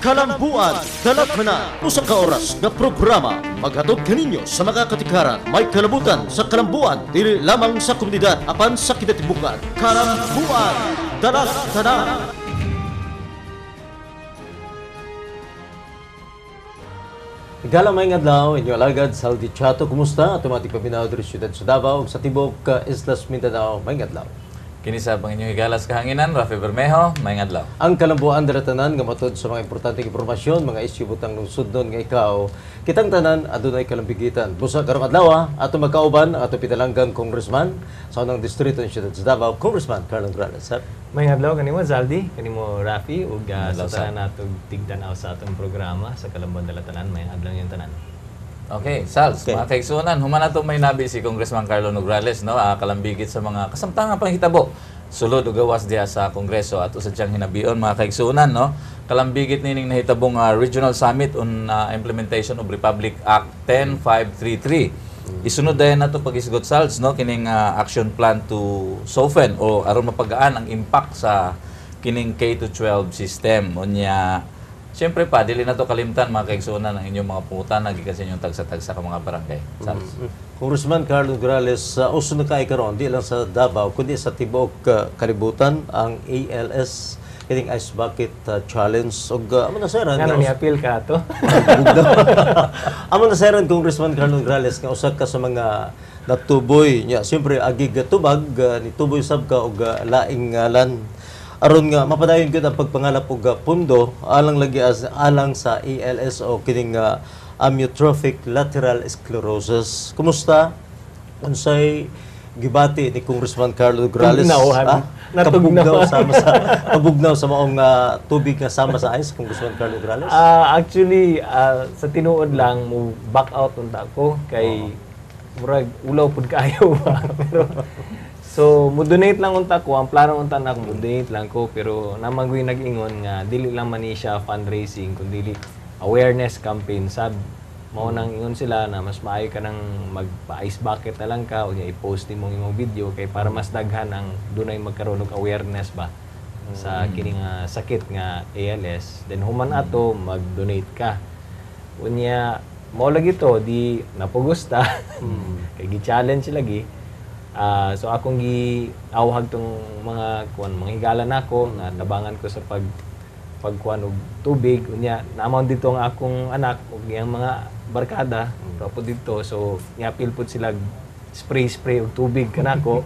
Kalambuan, dalat na usa ka oras nga programa maghatod kaninyo sa mga katikaran may kalabutan sa kalambuan dili lamang sa komunidad apan sa kinatibukan. Kalambuan, dalat na. Galamay nga adlaw, inyo alagad Saldi Chato, kumusta? Automatic paminaw diri siyudad sa Davao, sa tibok Islas Mindanao, may adlaw. Kini sa pang inyong higalas kahanginan, Rafi Bermejo, may adlaw. Ang kalambuan daratanan nga matod sa mga importanteng impormasyon, mga isyu butang lungsod nun nga ikaw, kitang tanan adunay kalambigitan. Busa karong adlaw, ato magkauban ato pitalanggang congressman sa unang distrito ng siyudad sa Davao, Congressman Carlo Grales. May adlaw kanimo Zaldi, kanimo Rafi ug sa tanan natog tigtanaw sa atong programa sa Kalambuan Dalatanan, may adlaw yung tanan. Okay, Sals, mga kaigsunan, human ato may nabi si Congressman Carlo Nograles, no? Kalambigit sa mga kasamtangang panghitabo. Sulod ug gawas diha sa Kongreso at usa siyang hinabion mga kaigsunan, no? Kalambigit nining nahitabong Regional Summit on Implementation of Republic Act 10533. Isunod dayon nato pag-isgot Sals, no? Kining action plan to soften o aron mapagaan ang impact sa kining K-12 system. Unya siyempre pa, dili na to kalimtan mga kaigsunan ng inyong mga pungutan nagikan sa inyong tagsa-tagsa ka mga barangay. Congressman Carlo Grales, uso na kay karon di lang sa Davao kundi sa tibok kalibutan ang ALS kining Ice Bucket Challenge ug amo na seran Ngano ni appeal ka to? Amo na seran Congressman Carlo Grales nga usa ka sa mga natuboy nya siyempre agig tubag ni tuboy sab ka og laing ngalan aron nga mapadayon gyud ang pagpangalap og pundo alang lagi alang sa ALS o kining amyotrophic lateral sclerosis. Kumusta? Unsay gibati ni Congressman Carlo Grales? Kabugnaw sa maong tubig nga sama sa ice, Congressman Carlo Grales? Actually, sa tinuod lang mo back out unta ko kay murag ulaw pud kayo ba. Pero so, mo-donate lang unta ko. Ang plano unta na ako, mo-donate lang ko. Pero naman ko'y nag-ingon nga, dili lang man siya fundraising, kundi awareness campaign. Sad, maunang ingon sila na mas maayo ka nang magpa-ice bucket na lang ka o i-post din mong imong video kay para mas daghan ang dunay magkaroon og awareness ba sa kining sakit nga ALS. Then human ato, mag-donate ka. Unya, mo lagi to, di napugusta. Kay gi-challenge lagi. So akong giawhag tong mga higalan nako na tabangan ko sa pagkuan og tubig unya naamon dito ang akong anak ug iyang mga barkada po dito so niapil pud sila spray og tubig kanako.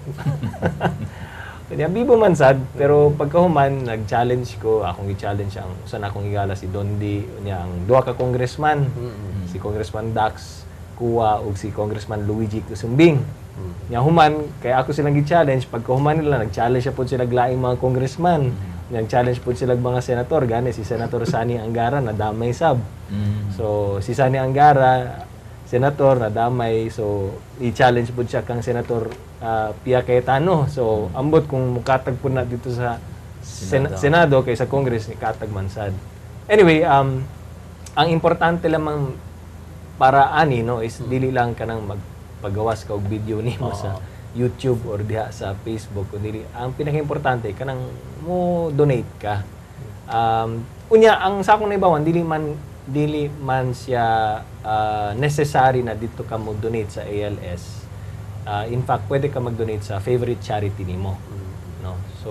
Kanya bibo man sad pero pagkahuman nag-challenge ko akong gi-challenge ang usa na akong higala si Dondi unya ang duha ka congressman si Congressman Dax Kuwa ug si Congressman Luigi Cusumbing. Nya human kay ako silang gi-challenge pagka human nila nag-challenge siya pud sila laing mga congressman. Nag-challenge pud sila mga senator gani si Senator Sani Angara na damay sab. So si Sani Angara senator na damay so i-challenge pud siya kang Senator Pia Cayetano. So ambot kung mukatag pud na dito sa Senado kay sa Congress ni katag man sad. Anyway, ang importante lamang para ani no is dili lang kanang paggawas ka og video nimo sa YouTube or diha sa Facebook kundi ang pinakaimportante kanang mo donate ka. Unya ang sa akong naibawan dili man siya necessary na dito ka mo donate sa ALS. In fact, pwede ka mag-donate sa favorite charity nimo. No. So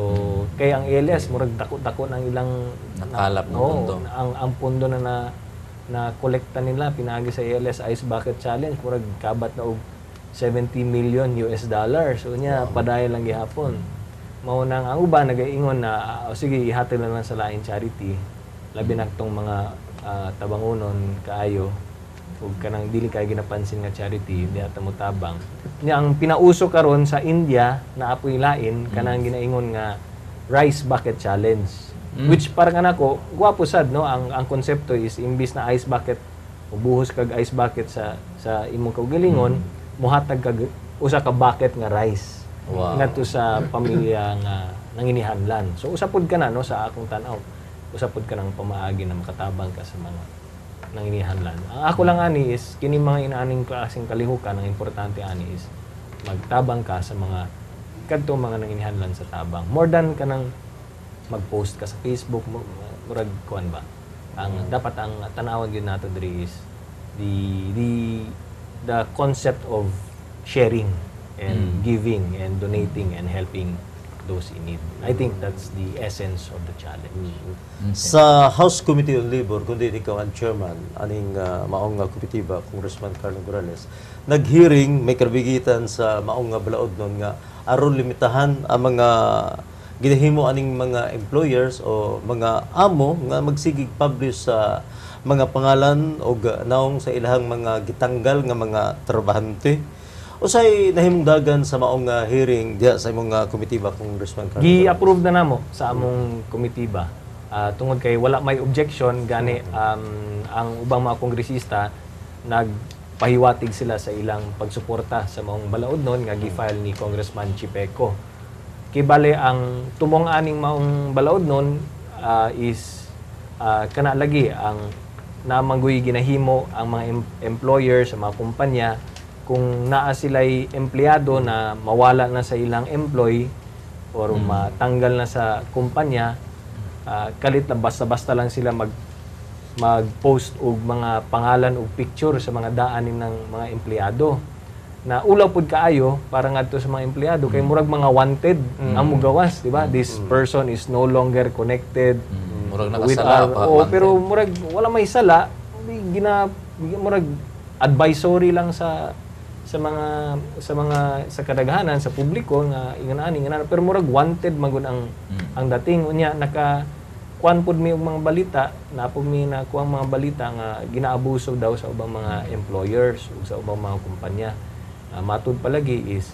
kay ang ALS murag dako-dako ng ilang nakalap ng pundo. Ang pundo na kolekta nila pinaagi sa ALS Ice Bucket Challenge murag kabat na og $70 million. So niya padayon lang gihapon. Mao nang ang uban nagaingon na sige ihatag lang sa lain charity. Labi na tong mga tabangonon kaayo ug kanang dili kay ginapansin nga charity diha ta mo tabang. Nya ang pinauso karon sa India na apoy lain kanang ginaingon nga Rice Bucket Challenge. Which parang nako gwapo sad no ang konsepto is imbis na ice bucket ubuhos kag ice bucket sa imong kaugalingon muhatag kag usa ka bucket nga rice. Wow. Ngadto sa pamilya nga nanginihanglan. So usapod ka na no sa akong tan-aw. Usapod ka nang pamaagi na makatabang ka sa mga nanginihanglan. Ang ako lang ani is kini mga inaaning klaseng kalihukan ang importante ani is magtabang ka sa mga kadto mga nanginihanglan sa tabang. More than ka nang mag-post ka sa Facebook, murag kuan ba? Ang dapat ang tanawon gyud nato diri is the concept of sharing and giving and donating and helping those in need. I think that's the essence of the challenge. Sa House Committee on Labor, kundi ikaw ang chairman, aning maong nga komitiba, Congressman Carlo Nograles, nag-hearing, may karbigitan sa maong nga balaod nun nga, aron limitahan ang mga ginahimo aning mga employers o mga amo nga magsigig publish sa mga pangalan o naong sa ilahang mga gitanggal nga mga trabahante. Usay nahimong dagan sa maong hearing diya sa imong komitiba, Congressman Carlo? Gi-approve na namo sa among komitiba. Tungod kay wala may objection gani ang ubang mga kongresista nagpahiwatig sila sa ilang pagsuporta sa maong balaod nun nga gi-file ni Congressman Chipeco. Kay bale ang tumong aning maong balaod nun is kana lagi ang namangguy ginahimo ang mga employers sa mga kumpanya kung naa sila'y empleyado na mawala na sa ilang employee or matanggal na sa kumpanya, kalit na basta-basta lang sila mag-post og mga pangalan o picture sa mga daanin ng mga empleyado. Na ulaw pud kaayo para ngadto sa mga empleyado kay murag mga wanted ang mugawas, di ba? This person is no longer connected Murag with nakasala pa. pero murag wala may sala, murag advisory lang sa kadaghanan sa publiko nga ingana pero murag wanted magud ang dating unya kuan pud mi og mga balita na pud mi na kuang mga balita nga ginaabuso daw sa ubang mga employers ug sa ubang mga kumpanya. Matud palagi is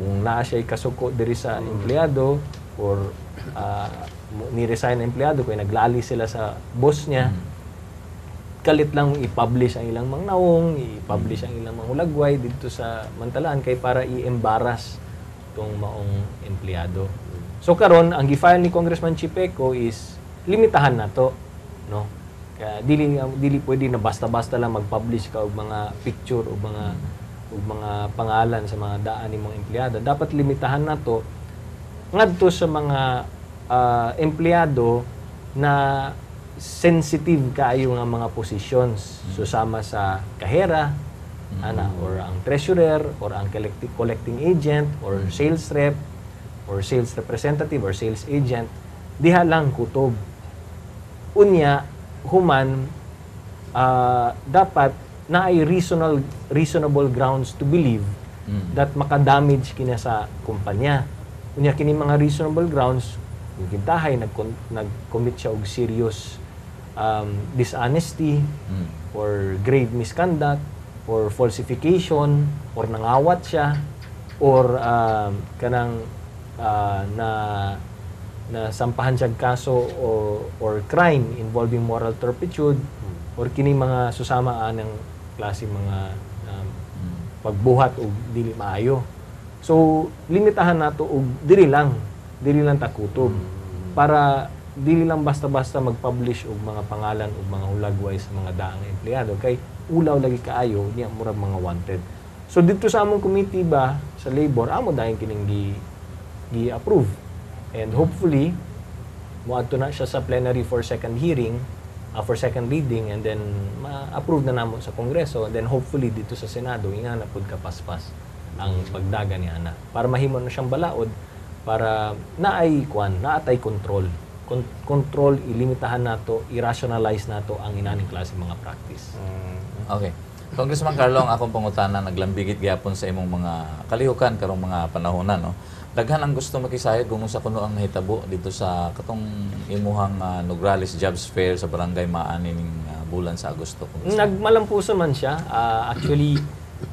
kung naa siya kasuko diri sa empleyado or ni-resign ang empleyado kay naglali sila sa boss niya, kalit lang i-publish ang ilang mga naong, i-publish ang ilang mga hulagway dito sa Mantalaan kay para i-embarrass tong maong empleyado. So karon ang gi-file ni Congressman Chipeco is limitahan na to, no? Kaya dili pwede na basta-basta lang mag-publish ka og mga picture o mga pangalan sa mga daan ni mga empleyado. Dapat limitahan na to ngadto sa mga empleyado na sensitive kaayo nga mga positions. Susama sa kahera, or ang treasurer, or ang collecting agent, or sales rep, or sales representative, or sales agent. Diha lang kutob. Unya, human, dapat na ay reasonable grounds to believe that makadamage kina sa kumpanya. Unya, kini mga reasonable grounds, yung kintahay, nag-commit siya og serious dishonesty or grave misconduct or falsification or nangawat siya or kanang na sampahan siya kaso or crime involving moral turpitude or kini mga susamaan ng klase mga pagbuhat o dili maayo. So limitahan nato og dili lang takutob para dili lang basta-basta mag-publish og mga pangalan og mga hulagway sa mga daang empleyado kay ulaw lagi kaayo niya murag mga wanted. So dito sa among committee ba sa labor amo dayon kining gi-approve and hopefully moadto na siya sa plenary for second hearing, for second reading and then ma-approve na namo sa Kongreso and then hopefully dito sa Senado ingana pud kapaspas ang pagdaga ni ana para mahimo na siyang balaod para naay control, ilimitahan nato, i-rationalize nato ang inaning klase mga practice. Okay. Congressman Carlo, ang akong pangutana naglambigit gyapon sa imong mga kalihukan karong mga panahona, no. Daghan ang gusto makisayod kung sa kuno ang nahitabo dito sa katong imuhang Nograles Jobs Fair sa Barangay Maani ning bulan sa Agosto. Nagmalampuso man siya. Actually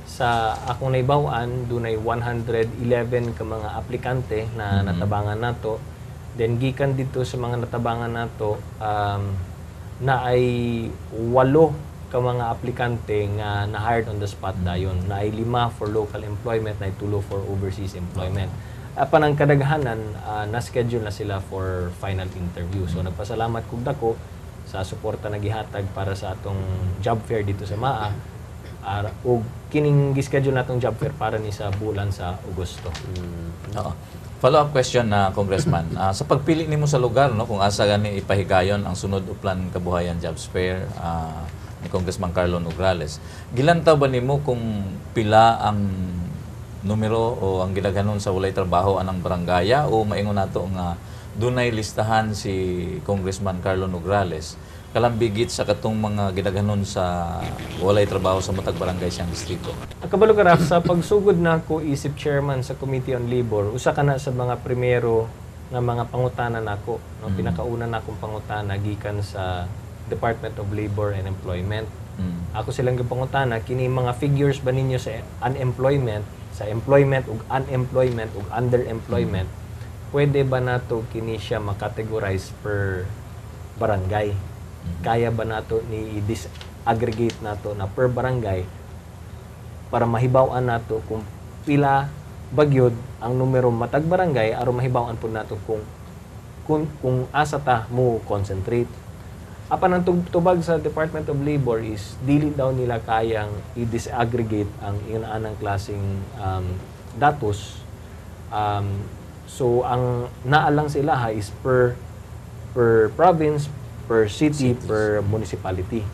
sa akong naibaw-an dunay 111 ka mga aplikante na natabangan nato. Then gikan dito sa mga natabangan nato na ay 8 ka mga aplikante nga na-hired on the spot dayon. Na ay 5 for local employment, na ay 2 for overseas employment. Apan ang kadaghanan na-schedule na sila for final interview. So nagpasalamat kog dako sa suporta na gihatag para sa atong job fair dito sa MAA. ug kining gi-schedule natong job fair para ni sa bulan sa Agosto. Oo. Follow-up question na Congressman. Sa pagpili nimo sa lugar, no, kung asa gani ipahigayon ang sunod uplan kabuhayan jobs fair ni Congressman Carlo Nograles, gilantaw ba nimo kung pila ang numero o ang gidaghanon sa walay trabaho anang barangaya, o maingon nato nga dunay listahan si Congressman Carlo Nograles kalambigit sa katong mga gidaghanon sa walay trabaho sa matag barangay siyang distrito? Kabalo ka Raf, sa pagsugod na ko isip chairman sa Committee on Labor, usa ka na sa mga primero nga mga pangutana nako, no, pinakauna na akong pangutana gikan sa Department of Labor and Employment. Ako silang gipangutana kini mga figures ba ninyo sa unemployment, sa employment ug unemployment ug underemployment, pwede ba nato kini siya makategorize per barangay? Kaya ba nato ni i-disaggregate nato na per barangay para mahibaw-an nato kung pila bagyod ang numero matag barangay aron mahibaw-an po nato kung asa ta mo concentrate. Apan ang tubag sa Department of Labor is dili daw nila kayang i-disaggregate ang inanang klaseng datos. So ang naalang sila is per province, per city, per municipality.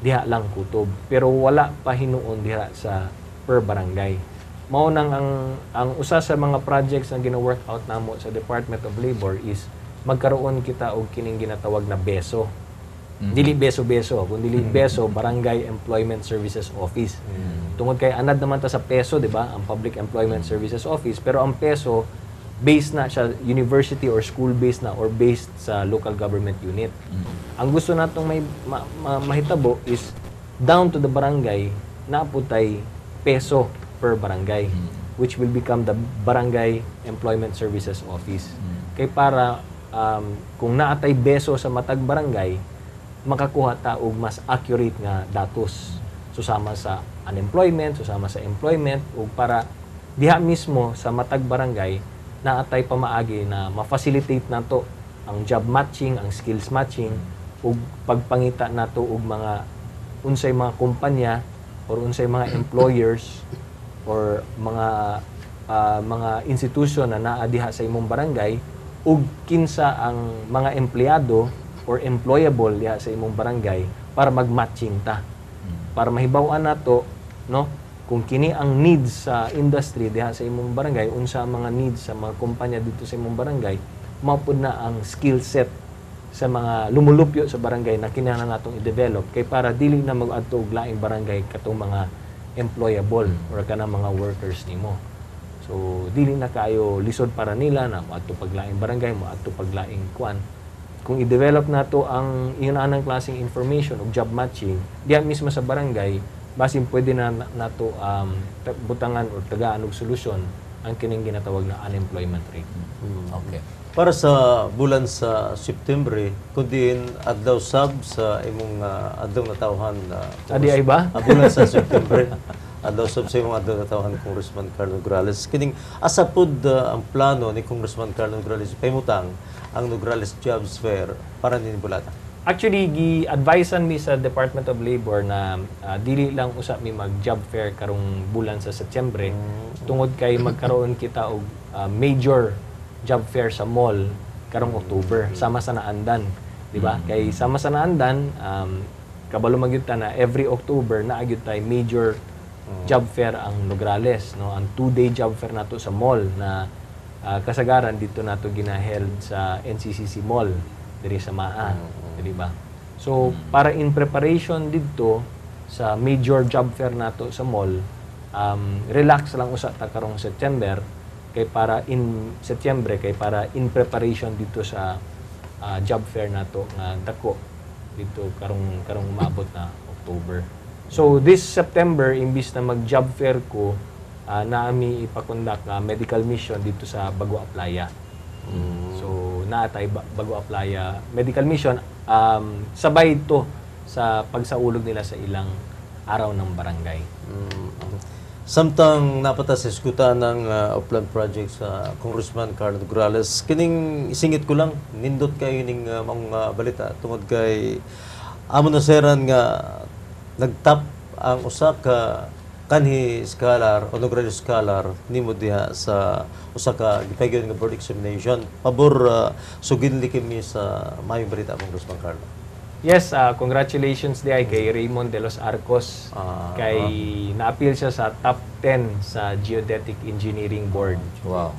Diha lang kutob. Pero wala pa hinuon diha sa per barangay. Mao nang ang usa sa mga projects na gina-work out namo sa Department of Labor is magkaroon kita og kining ginatawag na BESO. Dili beso-beso, kundi BESO, Barangay Employment Services Office. Tungod kay anad naman ta sa PESO, di ba? Ang Public Employment Services Office, pero ang PESO based na siya university or school based na or based sa local government unit. Ang gusto natong mahitabo is down to the barangay na putay PESO per barangay, which will become the Barangay Employment Services Office. Kay para kung naatay beso sa matag barangay, makakuha ta og mas accurate nga datos susama sa unemployment, susama sa employment, ug para diha mismo sa matag barangay naatay pamaagi na ma-facilitate nato ang job matching, ang skills matching, ug pagpangita nato og mga unsay mga kumpanya or unsay mga employers or mga institusyon na naa diha sa imong barangay, ug kinsa ang mga empleyado or employable diha sa imong barangay para mag-matching ta. Para mahibaw-an nato, no, kung kini ang needs sa industry diha sa imong barangay, unsa mga needs sa mga kumpanya dito sa imong barangay, maupod na ang skill set sa mga lumulupyo sa barangay na kinahanglan natong i-develop kay para dili na mag-adto og laing barangay katong mga employable or kanang mga workers nimo. So dili na kayo lisod para nila na moadto paglaing barangay, moadto paglaing kuan. Kung i-develop nato ang inanang klaseng information o job matching diha mismo sa barangay, basin pwede na nato butangan o tagaan og solusyon ang kining ginatawag na unemployment rate. Okay. Para sa bulan sa September, kundi adlaw sab sa imong adlaw na tawhan Adi ay ba? bulan sa September. Adlaw sab sa imong adlaw na tawhan Congressman Carlo Nograles. Kining asa pud ang plano ni Congressman Carlo Nograles pahimutang ang Nograles Jobs Fair para ni bulata. Actually, gi-advisean mi sa Department of Labor na dili lang usap mi mag-job fair karong bulan sa Setyembre. Tungod kay magkaroon kita og major job fair sa mall karong October, sama sa Naandan, di ba? Kay sama sa Naandan, kabalo magyud ta na every October na agyud tay major job fair ang Nograles, no? Ang 2-day job fair nato sa mall na kasagaran dito nato ginaheld sa NCCC Mall diri sa Maa. Di ba? So, para in preparation dito sa major job fair nato sa mall, relax lang usa ta karong September kay para in September kay para in preparation dito sa job fair nato nga dako dito karong maabot na October. So, this September imbis na mag-job fair ko, naami ipakondak nga medical mission dito sa Bagua Playa. So, naatay Bagua Playa medical mission, sabay ito sa pagsaulog nila sa ilang araw ng barangay. Samtang napata sa iskutan ng Upland Project sa Congressman Carlo Nograles, kining isingit ko lang, nindot kayo ning mga balita tungod kay amo na seran nga nagtap ang usa ka kanhi scholar o graduate scholar nimo diha sa usa ka gipagyon nga board examination. Pabor sugidli kami sa mayong balita Congressman Carlo. Yes, congratulations di ay kay Raymond de los Arcos. Kay na-appeal siya sa top 10 sa Geodetic Engineering Board. Wow.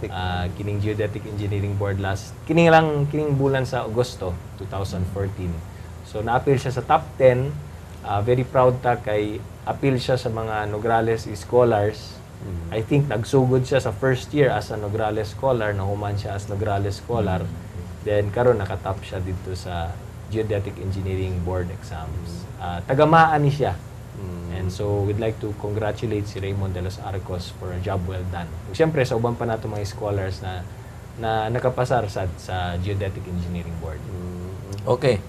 Kining Geodetic Engineering Board kining bulan sa Agosto 2014. So na-appeal siya sa top 10. Very proud ta kay appeal siya sa mga Nograles scholars. I think nagsugod siya sa first year as a Nograles scholar, nahuman siya as Nograles scholar. Then karon nakatap siya dito sa Geodetic Engineering Board exams. Tagamaan ni siya. And so we'd like to congratulate si Raymond de los Arcos for a job well done. Siyempre sa uban pa nato mga scholars na nakapasar sa Geodetic Engineering Board. Okay.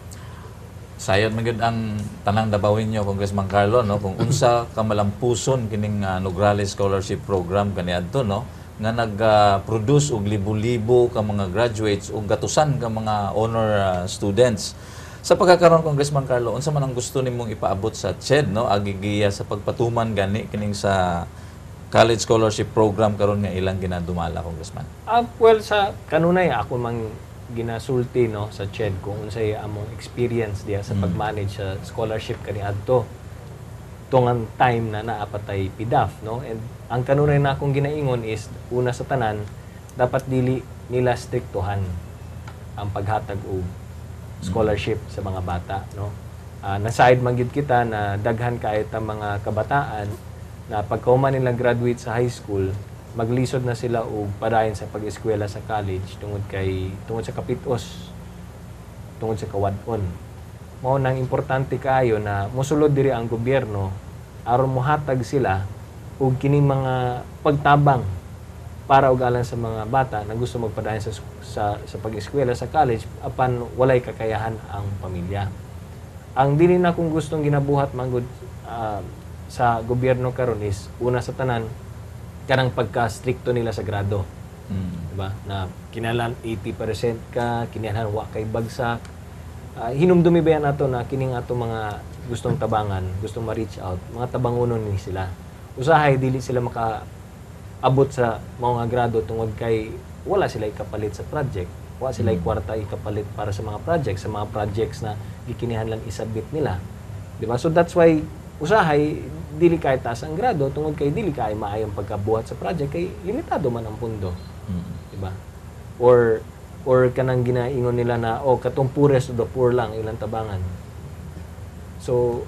Sayod magyud ang tanang dabawin nyo, Congressman Carlo, no, kung unsa ka malampuson kining Nograles Scholarship Program kaniadto, no, nga nag-produce og libo-libo ka mga graduates ug gatusan ka mga honor students. Sa pagkakaroon, Congressman Carlo, unsa man ang gusto nimong ipaabot sa CHED, no, agigiya sa pagpatuman gani kining sa college scholarship program karon nga ilang ginadumala, Congressman? Well, sa kanunay ako mang ginasulti no sa CHED kung unsay among experience diya sa pag-manage sa scholarship kaniadto tungang time na naapatay PDAF, no? And ang kanunay na akong ginaingon is una sa tanan dapat dili nila striktuhan ang paghatag og scholarship sa mga bata, no? Na-side man gyud kita na daghan kahit ang mga kabataan na pagkahuman nila graduate sa high school, maglisod na sila og padayon sa pag-eskwela sa college tungod sa kapitos, tungod sa kawadon. Mao nang importante kaayo na mosulod diri ang gobyerno aron mohatag sila og kining mga pagtabang para og alang sa mga bata na gusto magpadayon sa pag-eskwela sa college apan walay kakayahan ang pamilya. Ang dili na kung gustong ginabuhat manggod sa gobyerno karon is una sa tanan kanang pagka-stricto nila sa grado. Diba? Na kinahanglan 80% ka, kinahanglan wa kay bagsak. Hinumdumi ba yan nato na kining ato mga gustong tabangan, gustong ma-reach out, mga tabangunon ni sila. Usahay dili sila makaabot sa mga grado tungod kay wala sila ikapalit sa project. Wala sila kwarta ikapalit para sa mga projects na gikinahanglan isabit nila. Di ba? So that's why usahay dili kay taas ang grado tungod kay dili kay maayong pagkabuhat sa project kay limitado man ang pundo. Di ba? Or kanang ginaingon nila na katong poorest of the poor lang ilang tabangan. So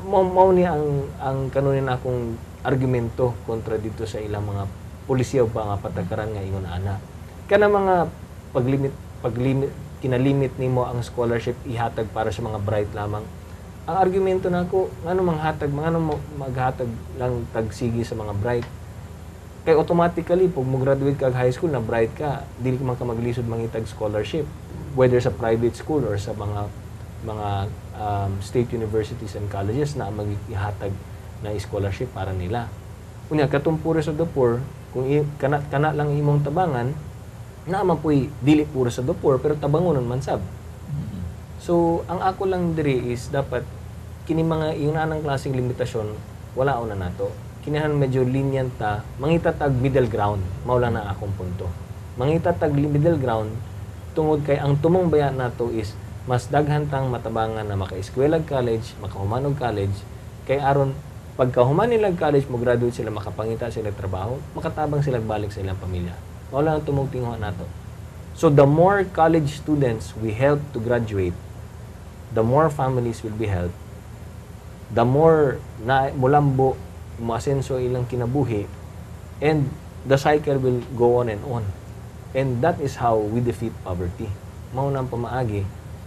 mao ni ang kanunin akong argumento kontra dito sa ilang mga pulisya o mga patakaran nga ingon ana. Kana mga paglimit kinalimit nimo ang scholarship ihatag para sa mga bright lamang. Ang argumento nako ngano maghatag lang tagsigi sa mga bright. Kay automatically pag mo graduate ka high school na bright ka, dili ka man ka maglisod mangitag scholarship whether sa private school or sa mga state universities and colleges na magihatag na scholarship para nila. Unya katong poorest of the poor, kung kana lang imong tabangan, naman po'y dili poorest of the poor pero tabangonon man sab. So ang ako lang diri is dapat kini mga yung anang klaseng limitasyon wala na nato. Kinahan medyo lenient ta, mangitatag middle ground, mao lang na akong punto. Mangitatag middle ground tungod kay ang tumong bayan nato is mas daghan tang matabangan na maka-eskwela college, makahumanog college, kay aron pagkahuman nila college mo graduate sila makapangita sila trabaho, makatabang sila balik sa ilang pamilya. Mao lang ang tumong tingwa nato. So the more college students we help to graduate, the more families will be helped, the more na mulambo masenso ilang kinabuhi, and the cycle will go on and on. And that is how we defeat poverty. Mao nang pamaagi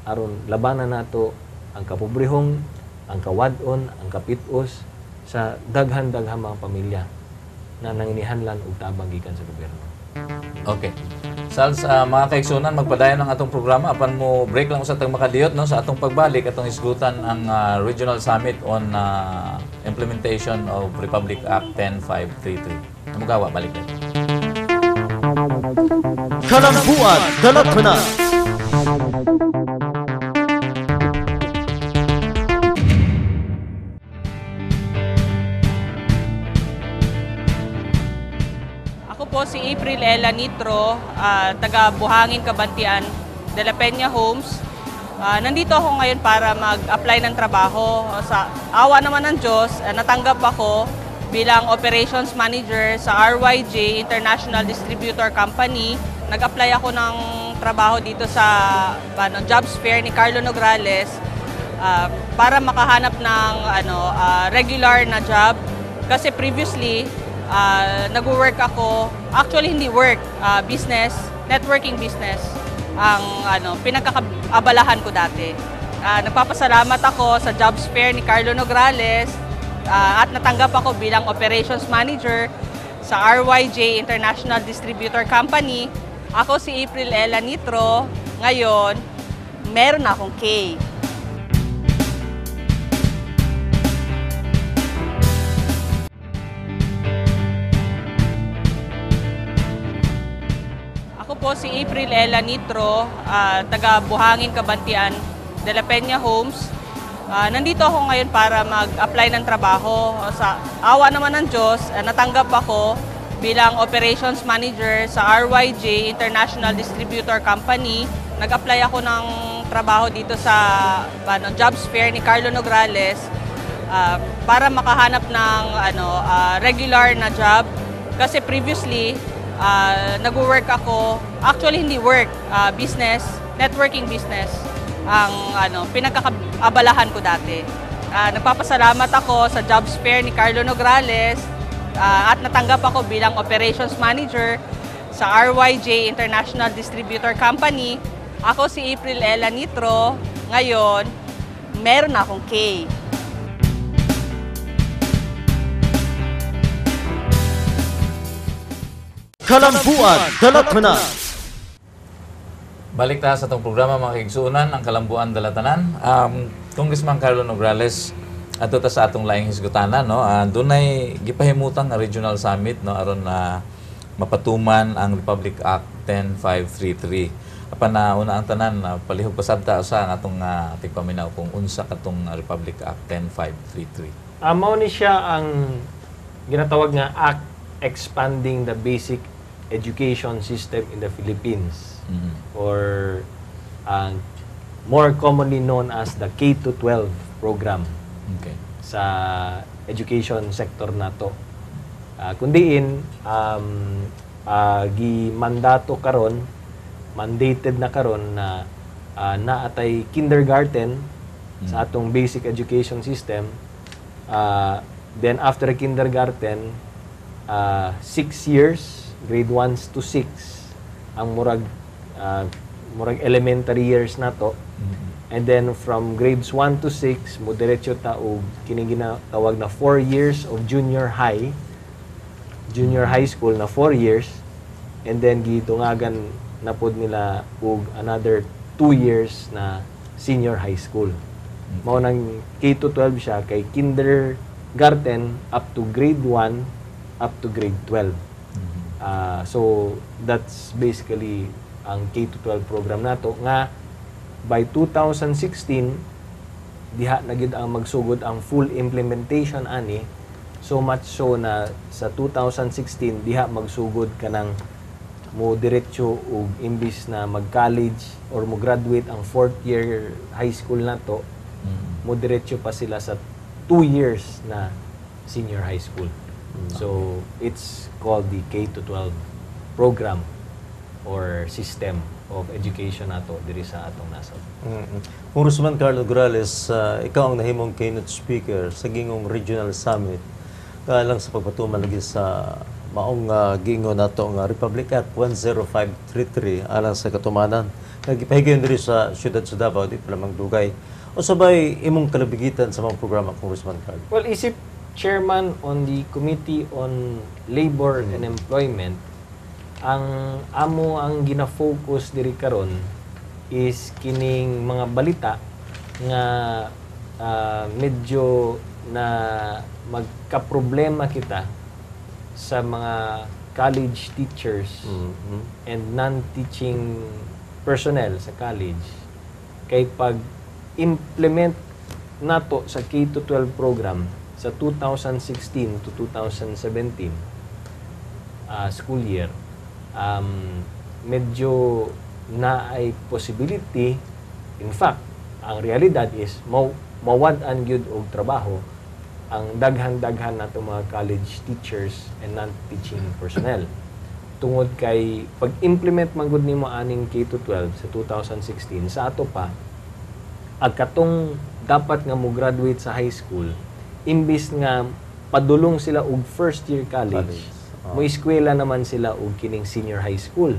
aron labanan nato ang kapobrehong, ang kawadon, ang kapitos sa daghan-daghang mga pamilya na nanginihanlan og tabang gikan sa gobyerno. Okay. Sals, mga kaigsunan, magpadayon ang atong programa. Apan mo break lang sa atong makadiyot, no? Sa atong pagbalik, atong isgutan ang Regional Summit on Implementation of Republic Act 10533. Mugawa, balik na. Kalambuan, Dalatana. po si April Ella Nitro, taga Buhangin, Kabantian, De La Peña Homes. Nandito ako ngayon para mag-apply ng trabaho. Sa awa naman ng Diyos, natanggap ako bilang Operations Manager sa RYJ International Distributor Company. Nag-apply ako ng trabaho dito sa jobs fair ni Carlo Nograles para makahanap ng regular na job. Kasi previously, nag-work ako, actually hindi work, business, networking business ang pinagkakaabalahan ko dati. Nagpapasalamat ako sa jobs fair ni Carlo Nograles at natanggap ako bilang Operations Manager sa RYJ International Distributor Company. Ako si April Ella Nitro. Ngayon, meron na akong K. Ako po si April Ella Nitro, taga Buhangin, Kabantian, De La Peña Homes. Nandito ako ngayon para mag-apply ng trabaho. Sa awa naman ng Diyos, natanggap ako bilang Operations Manager sa RYJ International Distributor Company. Nag-apply ako ng trabaho dito sa jobs fair ni Carlo Nograles para makahanap ng regular na job. Kasi previously, nag-work ako, actually hindi work, business, networking business ang pinagkakaabalahan ko dati. Nagpapasalamat ako sa jobs fair ni Carlo Nograles at natanggap ako bilang Operations Manager sa RYJ International Distributor Company. Ako si April Ella Nitro. Ngayon, meron na akong K. Kalambuan Dalatanan. Balik tayo sa itong programa mga kaigsuunan, ang Kalambuan Dalatanan. Congressman Carlo Nograles, ato ta sa atong laing hisgutanan, no? Doon ay gipahimutang nga regional summit, no? Aron na mapatuman ang Republic Act 10533. Apan na una ang tanan, palihog pasabta sa atong ating paminaw kung unsa katong Republic Act 10533. Mao ni siya ang ginatawag nga act expanding the basic education system in the Philippines, or more commonly known as the K-12 program. Okay. Sa education sector nato. Kundiin gi-mandato karon, mandated na karon na naatay kindergarten sa atong basic education system. Then after kindergarten, 6 years, grade 1 to 6 ang murag elementary years nato. And then from grades 1 to 6 mo diretso ta og kining ginatawag na 4 years of junior high school na 4 years, and then gitungagan na pod nila og another 2 years na senior high school. Mao nang K-12 siya, kay kindergarten up to grade 1 up to grade 12. So that's basically ang K-12 program nato nga by 2016 diha na gid ang magsugod ang full implementation ani, so much so na sa 2016 diha magsugod kanang mo diretso og imbis na mag-college or mo graduate ang 4th year high school nato, mo diretso pa sila sa 2 years na senior high school. So it's called the K-12 program or system of education nato diri sa atong nasod. Congressman Carlo Nograles, ikaw ang nahimong keynote speaker sa gingong regional summit lang sa pagpatuman lagi sa maong gingon nato nga Republic Act 10533 alang sa katumanan. Nagipahigayon diri sa siyudad sa Davao, di pa lamang dugay. O sabay imong kalabigitan sa mga programa, Congressman Carlo? Well, isip chairman on the Committee on Labor and Employment, ang gina-focus diri karon is kining mga balita nga medyo na magkaproblema kita sa mga college teachers and non-teaching personnel sa college, kay pag implement nato sa K-12 program sa 2016 to 2017, school year, medyo na ay possibility, in fact, ang realidad is mawad-an gyud og trabaho ang daghan-daghan nato mga college teachers and non-teaching personnel. Tungod kay pag-implement man gud nimo aning K-12 sa 2016 sa ato pa ag katong dapat nga mo graduate sa high school imbis nga padulong sila og first year college. Mo eskwela naman sila og kining senior high school.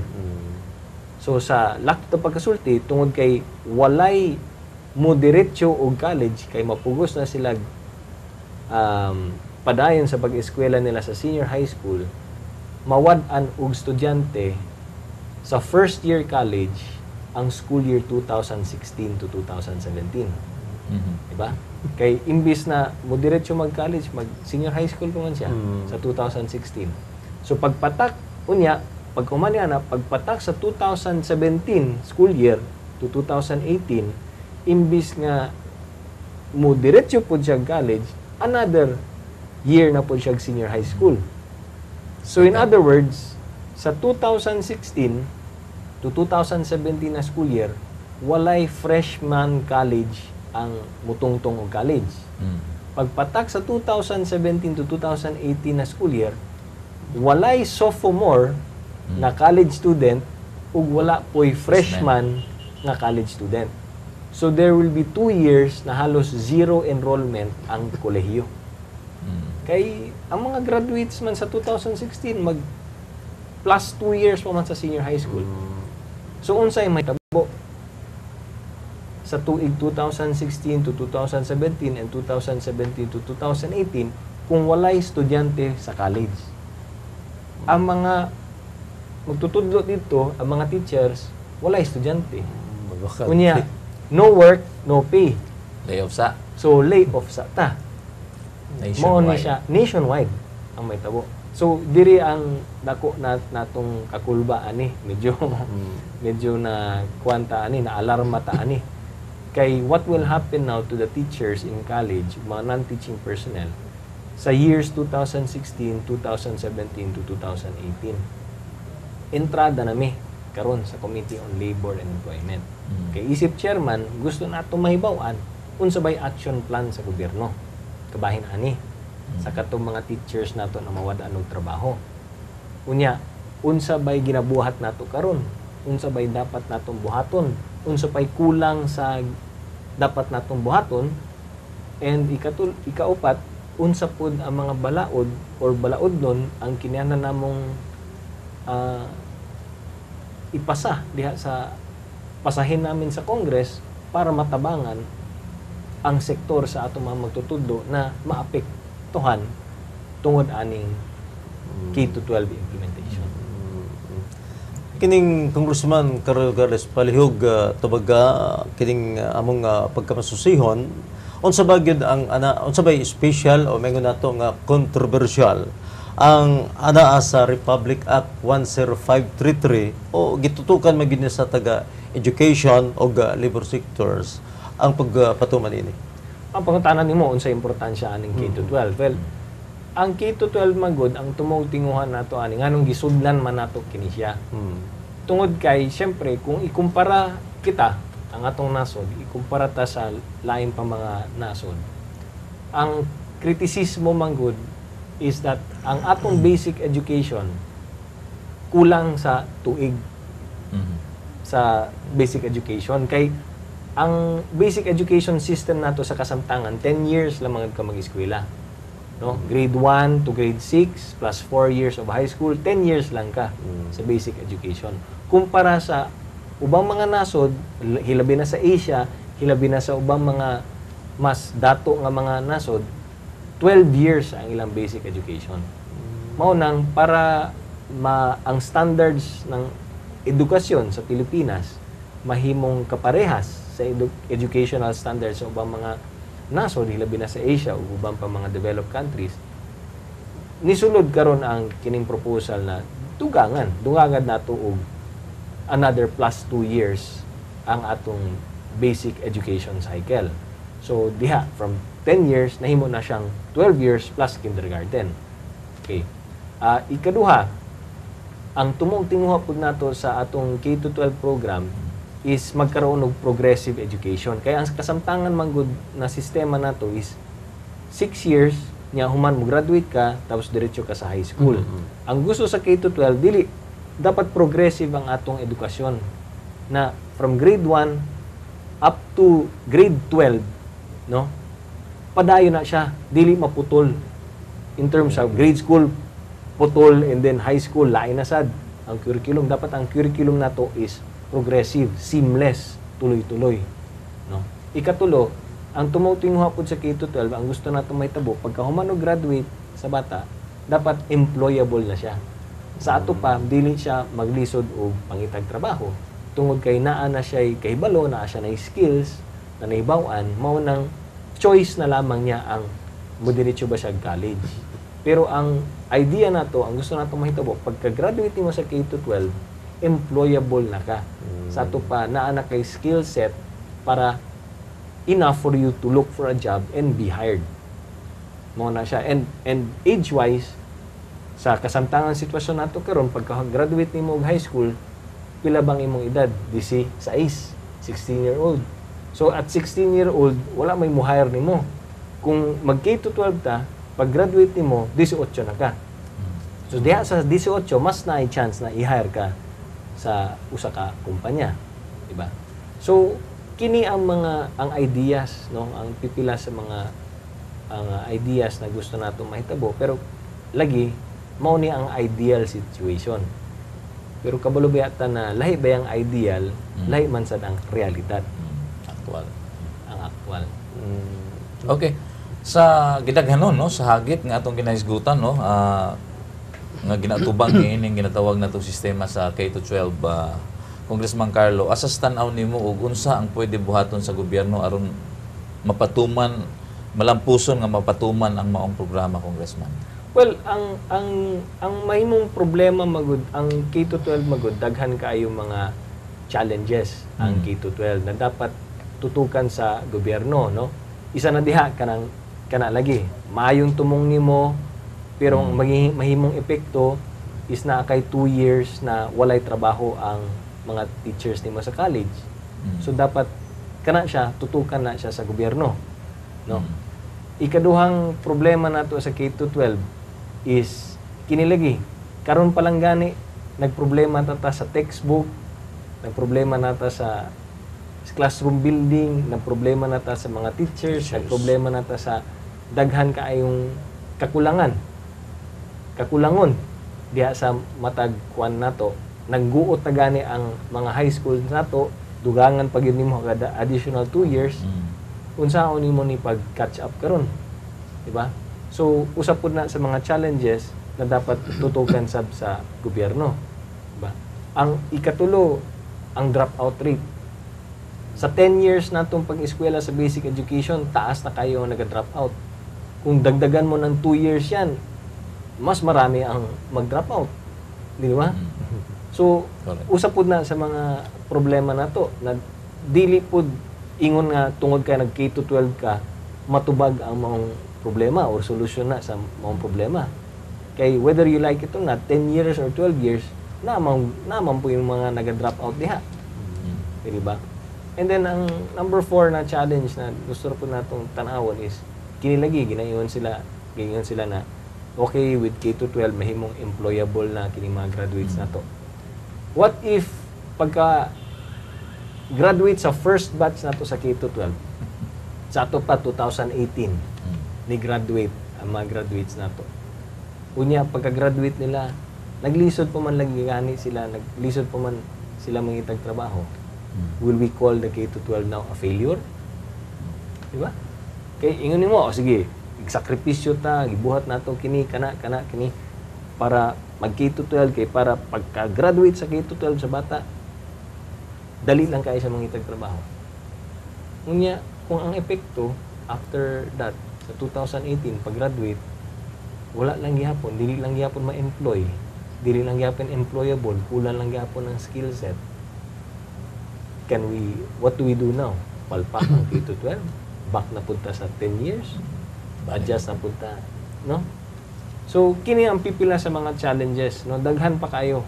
So sa lakto pagkasulti tungod kay walay mo diretso og college kay mapugos na sila padayon sa pag-eskwela nila sa senior high school, mawad-an og estudyante sa first year college ang school year 2016 to 2017. Diba? Kay imbis na mo diretso mag-college, mag-senior high school pa man siya sa 2016. So pagpatak, unya, pag kumanya na, pagpatak sa 2017 school year to 2018, imbis nga mo diretso po siya college, another year na po siya senior high school. So in other words, sa 2016 to 2017 na school year, walay freshman college ang mutungtong og college. Pagpatak sa 2017 to 2018 na school year, walay sophomore na college student ug wala po'y freshman na college student. So there will be 2 years na halos zero enrollment ang kolehiyo. Kay ang mga graduates man sa 2016 mag plus 2 years pa man sa senior high school. So unsay may tabo sa tuig 2016 to 2017 and 2017 to 2018 kung walay estudyante sa college. Ang mga magtutudlo dito, ang mga teachers, walay estudyante. Kunya, no work, no pay. Layoff sa So, layoff sa ta. Mao ni nationwide. siya, nationwide ang may tabo. So, diri ang dako natong kakulba ani, medyo na kwanta ani, na alarma ta ani. Kay what will happen now to the teachers in college, mga non-teaching personnel, sa years 2016, 2017 to 2018. Entrada na mi karon sa Committee on Labor and Employment. Kay isip chairman, gusto nato mahibaw-an unsa bay action plan sa gobyerno kabahin ani sa katong mga teachers nato na mawad-an og trabaho. Unya, unsa bay ginabuhat nato karon? Unsa bay dapat natong buhaton? Unsa pay kulang sa dapat natong buhaton? And ikaupat, unsa pud ang mga balaod or balaodnon ang kinahanglan namong ipasa diha sa pasahin namin sa Congress para matabangan ang sektor sa atong mga magtutudlo na maapektuhan tungod aning K-12 implementation. Kining Congressman Carlo Garles palihog tubaga kining among pagkamasusihon unsa ba gyud ang unsa bay special o mengon nato nga controversial ang anaa sa Republic Act 10533 o gitutukan magid sa taga education o labor sectors ang pagpatuman ini. Ang pangutanan nimo unsa importansya aning K-12? Well, ang K-12 magud ang tumong-tinguhan nato ani nganong gisudlan man nato kini siya. Tungod kay syempre kung ikumpara kita ang atong nasod, ikumpara ta sa lain pa mga nasod. Ang kritisismo manggod is that ang atong basic education kulang sa tuig sa basic education kay ang basic education system nato sa kasamtangan 10 years lamang ka mag-eskwela, no? Grade 1 to grade 6 plus 4 years of high school, 10 years lang ka sa basic education. Kumpara sa ubang mga nasod, hilabi na sa Asia, hilabi na sa ubang mga mas dato nga mga nasod, 12 years ang ilang basic education. Mao nang para ang standards ng edukasyon sa Pilipinas mahimong kaparehas sa educational standards sa ubang mga nasod, hilabi na sa Asia o ubang pa mga developed countries. Nisulod karon ang kining proposal na dugangan nato og another plus 2 years ang atong basic education cycle. So diha from 10 years nahimo na siyang 12 years plus kindergarten. Okay. Ikaduha, ang tumong tinguha pud nato sa atong K-12 program is magkaroon og progressive education. Kaya ang kasamtangan man gud na sistema nato is 6 years nya human mo graduate ka tapos diretso ka sa high school. Ang gusto sa K-12 dili dapat progressive ang atong edukasyon na from grade 1 up to grade 12, no? Padayon na siya, dili maputol. In terms of grade school putol and then high school lain na sad ang curriculum. Dapat ang curriculum nato is progressive, seamless, tuloy-tuloy, no? Ikatulo, ang tumutungha pod sa K-12, ang gusto nato mahitabo pagka human og graduate sa bata, dapat employable na siya. Sa ato pa dili siya maglisod og pangitag trabaho. Tungod kay naa na siya kahibalo, naa siya na skills na nahibaw-an, mao nang choice na lamang niya ang modiretso ba siya college. Pero ang idea nato, ang gusto nato mahitabo, pagka graduate mo sa K-12, employable na ka. Sa ato pa naa na kay skill set para enough for you to look for a job and be hired. Mao na siya. And age-wise, sa kasamtangan sitwasyon nato karon pagka-graduate nimo og high school, pila bang imong edad? 16, 16-year-old. So at 16-year-old, wala may mo-hire nimo. Kung mag K-12 ta, pag-graduate nimo, 18 na ka. So diha sa 18, mas na ay chance na i-hire ka sa usa ka kumpanya, di ba? So kini ang ideas, no, ang pipila sa mga ideas na gusto nato mahitabo, pero lagi mao ni ang ideal situation. Pero kabalo ba yata na lahi ba ang ideal, lahi man sad ang realidad, Aktual. ang aktual. Okay. Sa gidaghanon, no, sa hagit nga atong ginahisgutan, no, nga ginatubang ining ginatawag natong sistema sa K-12, Congressman Carlo, asas tan-aw nimo og unsa ang pwede buhaton sa gobyerno aron mapatuman, malampuson nga mapatuman ang maong programa, Congressman? Well, ang mahimong problema magud ang K-12 magud, daghan kaayo mga challenges ang K-12 na dapat tutukan sa gobyerno, no? Isa na diha kana lagi maayong tumong nimo, pero ang mahimong epekto is na kay 2 years na walay trabaho ang mga teachers nimo sa college. So dapat kana siya tutukan na siya sa gobyerno, no? Ikaduhang problema nato sa K-12 is kinilagi karon pa lang gani nagproblema ta sa textbook, nagproblema nata sa classroom building, nagproblema nata sa mga teachers, nagproblema nata sa daghan kaayong kakulangon diha sa matag kuan nato. Nagguot na gani ang mga high school nato, dugangan pag yun nimo kada additional 2 years, unsaon nimo ni pag catch up karon, di ba? So usap pud na sa mga challenges na dapat tutukan sab sa gobyerno, di ba? Ang ikatulo, ang dropout rate. Sa 10 years natong pag-eskwela sa basic education, taas na kayo ang nag-drop out. Kung dagdagan mo ng 2 years yan, mas marami ang mag-drop out, di ba? So, usap pud na sa mga problema nato na dili pud ingon nga tungod kay nag K-12 ka matubag ang mga problema or solusyon na sa mga problema. Kay whether you like it or not, 10 years or 12 years, naman po yung mga nag-drop out diha. Di ba? And then ang number 4 na challenge na gusto po natong tanawon is kinilagi ginayon sila na okay with K-12 mahimong employable na kini mga graduates nato. What if pagka graduate sa first batch nato sa K-12, sa ato pa 2018 ni graduate ang mga graduates nato. Unya pagka-graduate nila, naglisod pa man lagi gani sila, naglisod pa man sila mangitag trabaho. Will we call the K-12 now a failure? Di ba? Kay ingon nimo, sige, igsakripisyo ta, gibuhat nato kini kana kini para mag K-12 kay para pagka-graduate sa K-12 sa bata, dali lang kayo sa mangitag trabaho. Unya, kung ang epekto after that sa 2018 pag-graduate, wala lang gihapon, dili lang gihapon ma-employ, dili lang gihapon employable, kulang lang gihapon ng skill set. What do we do now? Palpak ang K-12? Back na punta sa 10 years? Adjust na punta, no? So, kini ang pipila sa mga challenges, no? Daghan pa kayo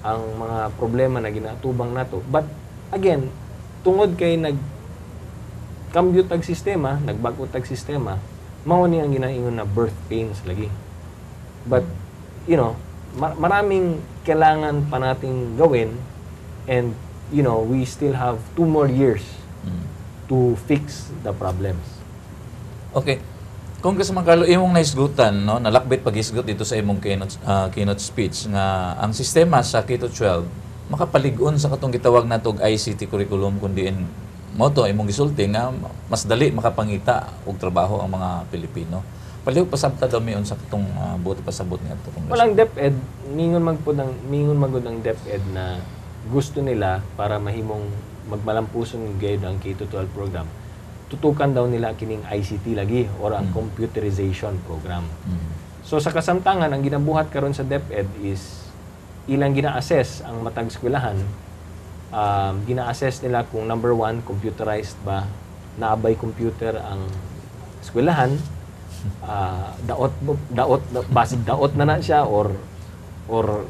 ang mga problema na ginatubang nato. But again, tungod kay nag-cambio tag sistema, nagbago tag sistema, mao ni ang ginaingon na birth pains lagi. But you know, maraming kailangan pa nating gawin, and you know, we still have 2 more years to fix the problems. Okay. Congressman Carlo, imong naisgutan, no, nalakbit pag-isgot dito sa imong keynote speech nga ang sistema sa K-12 makapalig-on sa katong gitawag natog ICT curriculum kundi mo to imong gisulti nga mas dali makapangita og trabaho ang mga Pilipino. Palihog pasabta daw miyon sa katong buti pasabot niadto Congressman. Walang DepEd, mingon magud ang DepEd na gusto nila para mahimong magmalampuson gayud ang K-12 program. Tutukan daw nila kining ICT lagi or ang computerization program. So sa kasamtangan, ang ginabuhat karon sa DepEd is ilang gina-assess ang matag eskwelahan. Gina-assess nila kung number 1, computerized ba, naabay computer ang eskwelahan, basig daot na siya or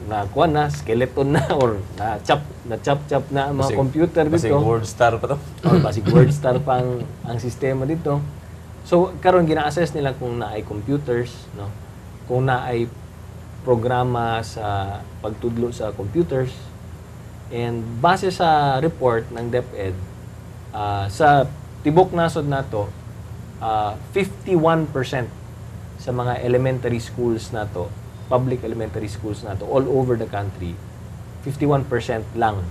nakuha na, skeleton na, or na-chop na ang mga computer dito. Basig word star pa to. Or basig word star pa ang sistema dito. So, karon gina-assess nila kung naay computers, no? Kung naay programa sa pagtudlo sa computers. And base sa report ng DepEd, sa tibok nasod nato, 51% sa mga elementary schools nato, public elementary schools nato all over the country, 51% lang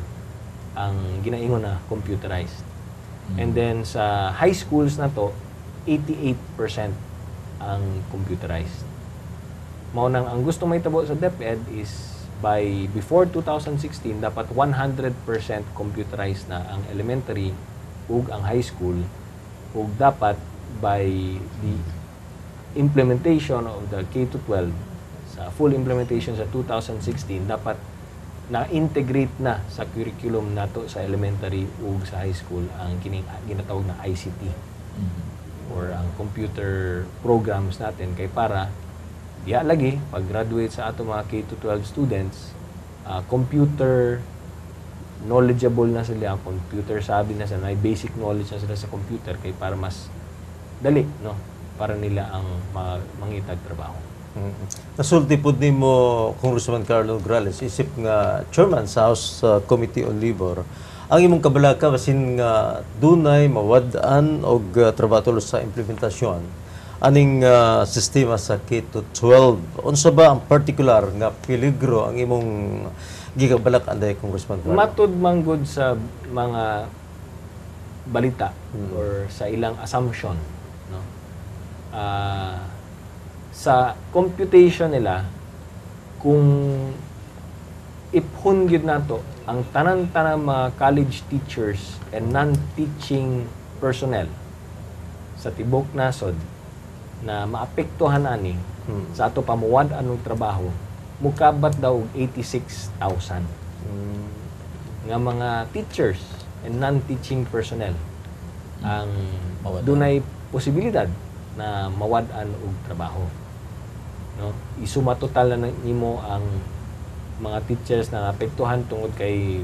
ang ginaingon na computerized. And then sa high schools nato, 88% ang computerized. Mao nang ang gusto may tabo sa DepEd is before 2016 dapat 100% computerized na ang elementary ug ang high school, ug dapat by the implementation of the K-12 sa full implementation sa 2016 dapat na-integrate na sa curriculum nato sa elementary ug sa high school ang ginatawag na ICT or ang computer programs natin kay para diya lagi pag graduate sa ato mga K-12 students, computer knowledgeable na sila, computer savvy na sila, may basic knowledge na sila sa computer kay para mas dali, no, para nila ang mangitag trabaho. Nasulti po ni mo, Congressman Carlo Nograles, isip nga chairman sa House Committee on Labor, ang imong kabalaka basin nga dunay mawad-an og trabaho sa implementasyon aning sistema sa K-12. Unsa ba ang particular nga peligro ang imong gigabalak anday, Congressman Carlo? Matud manggod sa mga balita or sa ilang assumption, no? Sa computation nila, kung iphun gyud nato ang tanan-tanan mga college teachers and non-teaching personnel sa tibok nasod na maapektuhan ani sa ato pamuwad anong trabaho, mukabat daw og 86,000 nga mga teachers and non-teaching personnel ang dunay posibilidad na mawad-an og trabaho. No? Isuma total na nimo ang mga teachers na apektuhan tungod kay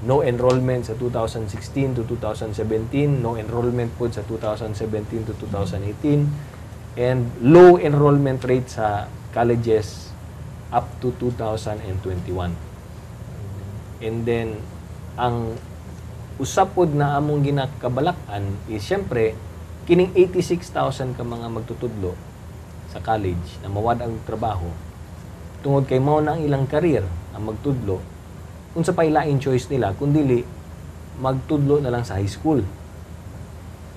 no enrollment sa 2016 to 2017, no enrollment po sa 2017 to 2018, and low enrollment rate sa colleges up to 2021. And then, ang usapod na among ginakabalakan is syempre, kining 86,000 ka mga magtutudlo sa college na mawad ang trabaho, tungod kay mao na ang ilang career ang magtudlo, unsa pa ilain choice nila kundi magtudlo na lang sa high school.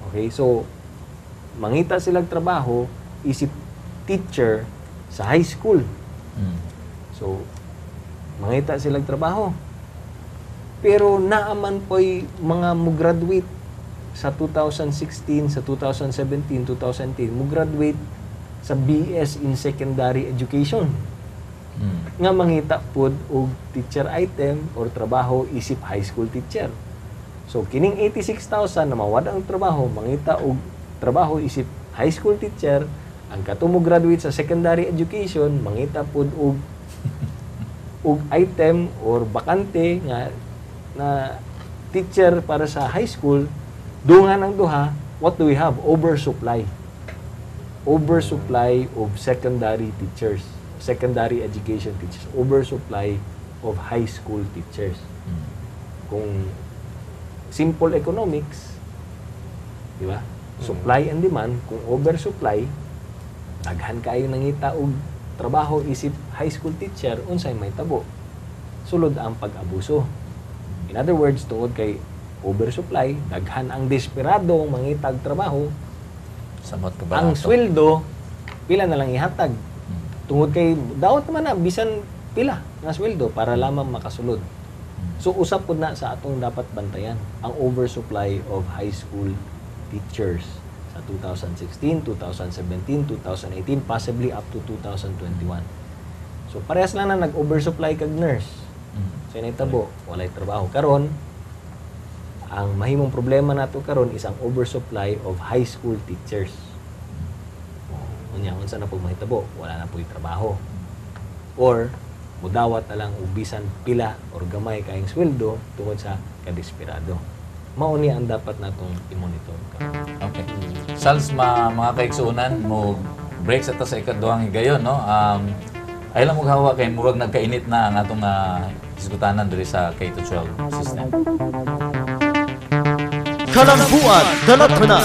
Okay, so mangita silang trabaho isip teacher sa high school. So mangita silang trabaho. Pero naaman po'y mga mo-graduate sa 2016, sa 2017, 2010, mo-graduate sa BS in Secondary Education. Nga mangita pod og teacher item or trabaho isip high school teacher. So kining 86,000 na mawad ang trabaho, mangita og trabaho isip high school teacher, ang kato mo graduate sa secondary education, mangita pod og og item or bakante nga na teacher para sa high school, dungan ang duha, what do we have? Oversupply. Oversupply of secondary teachers, secondary education teachers, oversupply of high school teachers. Kung simple economics, di ba? Supply and demand, kung oversupply, daghan kayo nangita og trabaho isip high school teacher, unsay may tabo. Sulod ang pag-abuso. In other words, tungod kay oversupply, daghan ang desperado mangitag trabaho, Samot ka ba? ang sweldo, pila na lang ihatag. Tungod kay, daot naman na, bisan pila na sweldo para lamang makasulod. So, usap po na sa atong dapat bantayan ang oversupply of high school teachers sa 2016, 2017, 2018, possibly up to 2021. So, parehas lang na nag-oversupply kag nurse. So, initabo, walay trabaho. Karon, ang mahimong problema nato karon is ang oversupply of high school teachers. Unya, unsa na po mahitabo? Wala na po trabaho. Or, mudawat na lang ubisan pila or gamay kaing sweldo tungod sa kadesperado. Mao ni ang dapat natong i-monitor. Okay. Sals, mga kaigsuunan, mo break sa ta sa ikaduhang higayon, no? Ay lang hawa kay murag nagkainit na ang atong diskutanan diri sa K-12 system. Kalambuan Dalatana.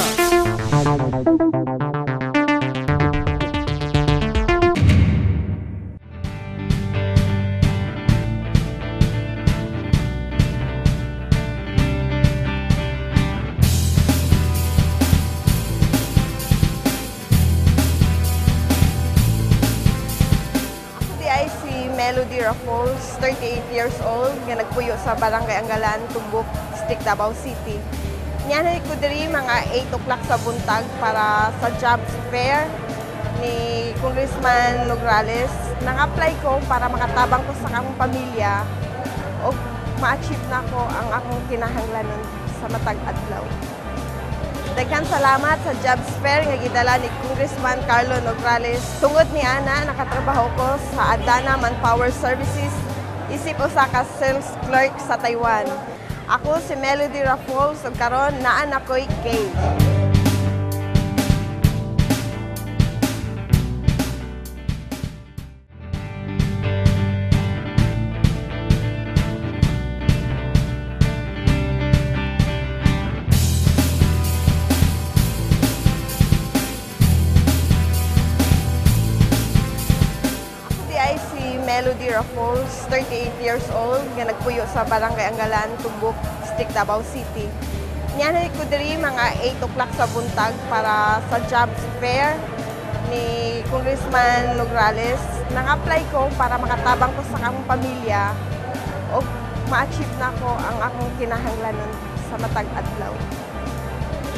Melody Raffles, 38 years old, nga nagpuyo sa Barangay Anggalan, Tumbok, District Davao City. Niyan ko diri mga 8 o'clock sa buntag para sa jobs fair ni Congressman Nograles. Nang-apply ko para makatabang ko sa akong pamilya o ma-achieve na ko ang akong kinahanglanon sa matag adlaw. Daghang salamat sa jobs fair nga gidala ni Congressman Carlo Nograles. Tungod ni ana nakatrabaho ko sa Adana Manpower Services isip usa ka sales clerk sa Taiwan. Ako si Melody Raffles ug karon naa na ko'y K. Melody Raffles, 38 years old, nga nagpuyo sa Barangay Anggalan, Tumbok, District Davao City. Niyan ko diri mga 8 o'clock sa buntag para sa jobs fair ni Congressman Nograles. Nang-apply ko para makatabang ko sa akong pamilya o ma-achieve na ko ang akong kinahanglanon sa matag adlaw.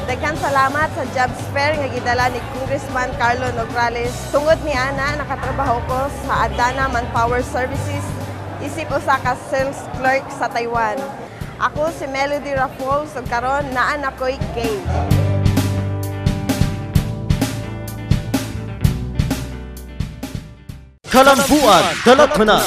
Daghang salamat sa jobs fair nga gidala ni Congressman Carlo Nograles. Tungod ni ana nakatrabaho ko sa Adana Manpower Services isip usa ka sales clerk sa Taiwan. Ako si Melody Raffles ug karon naa na ko'y K. Kalambuan Dalatana.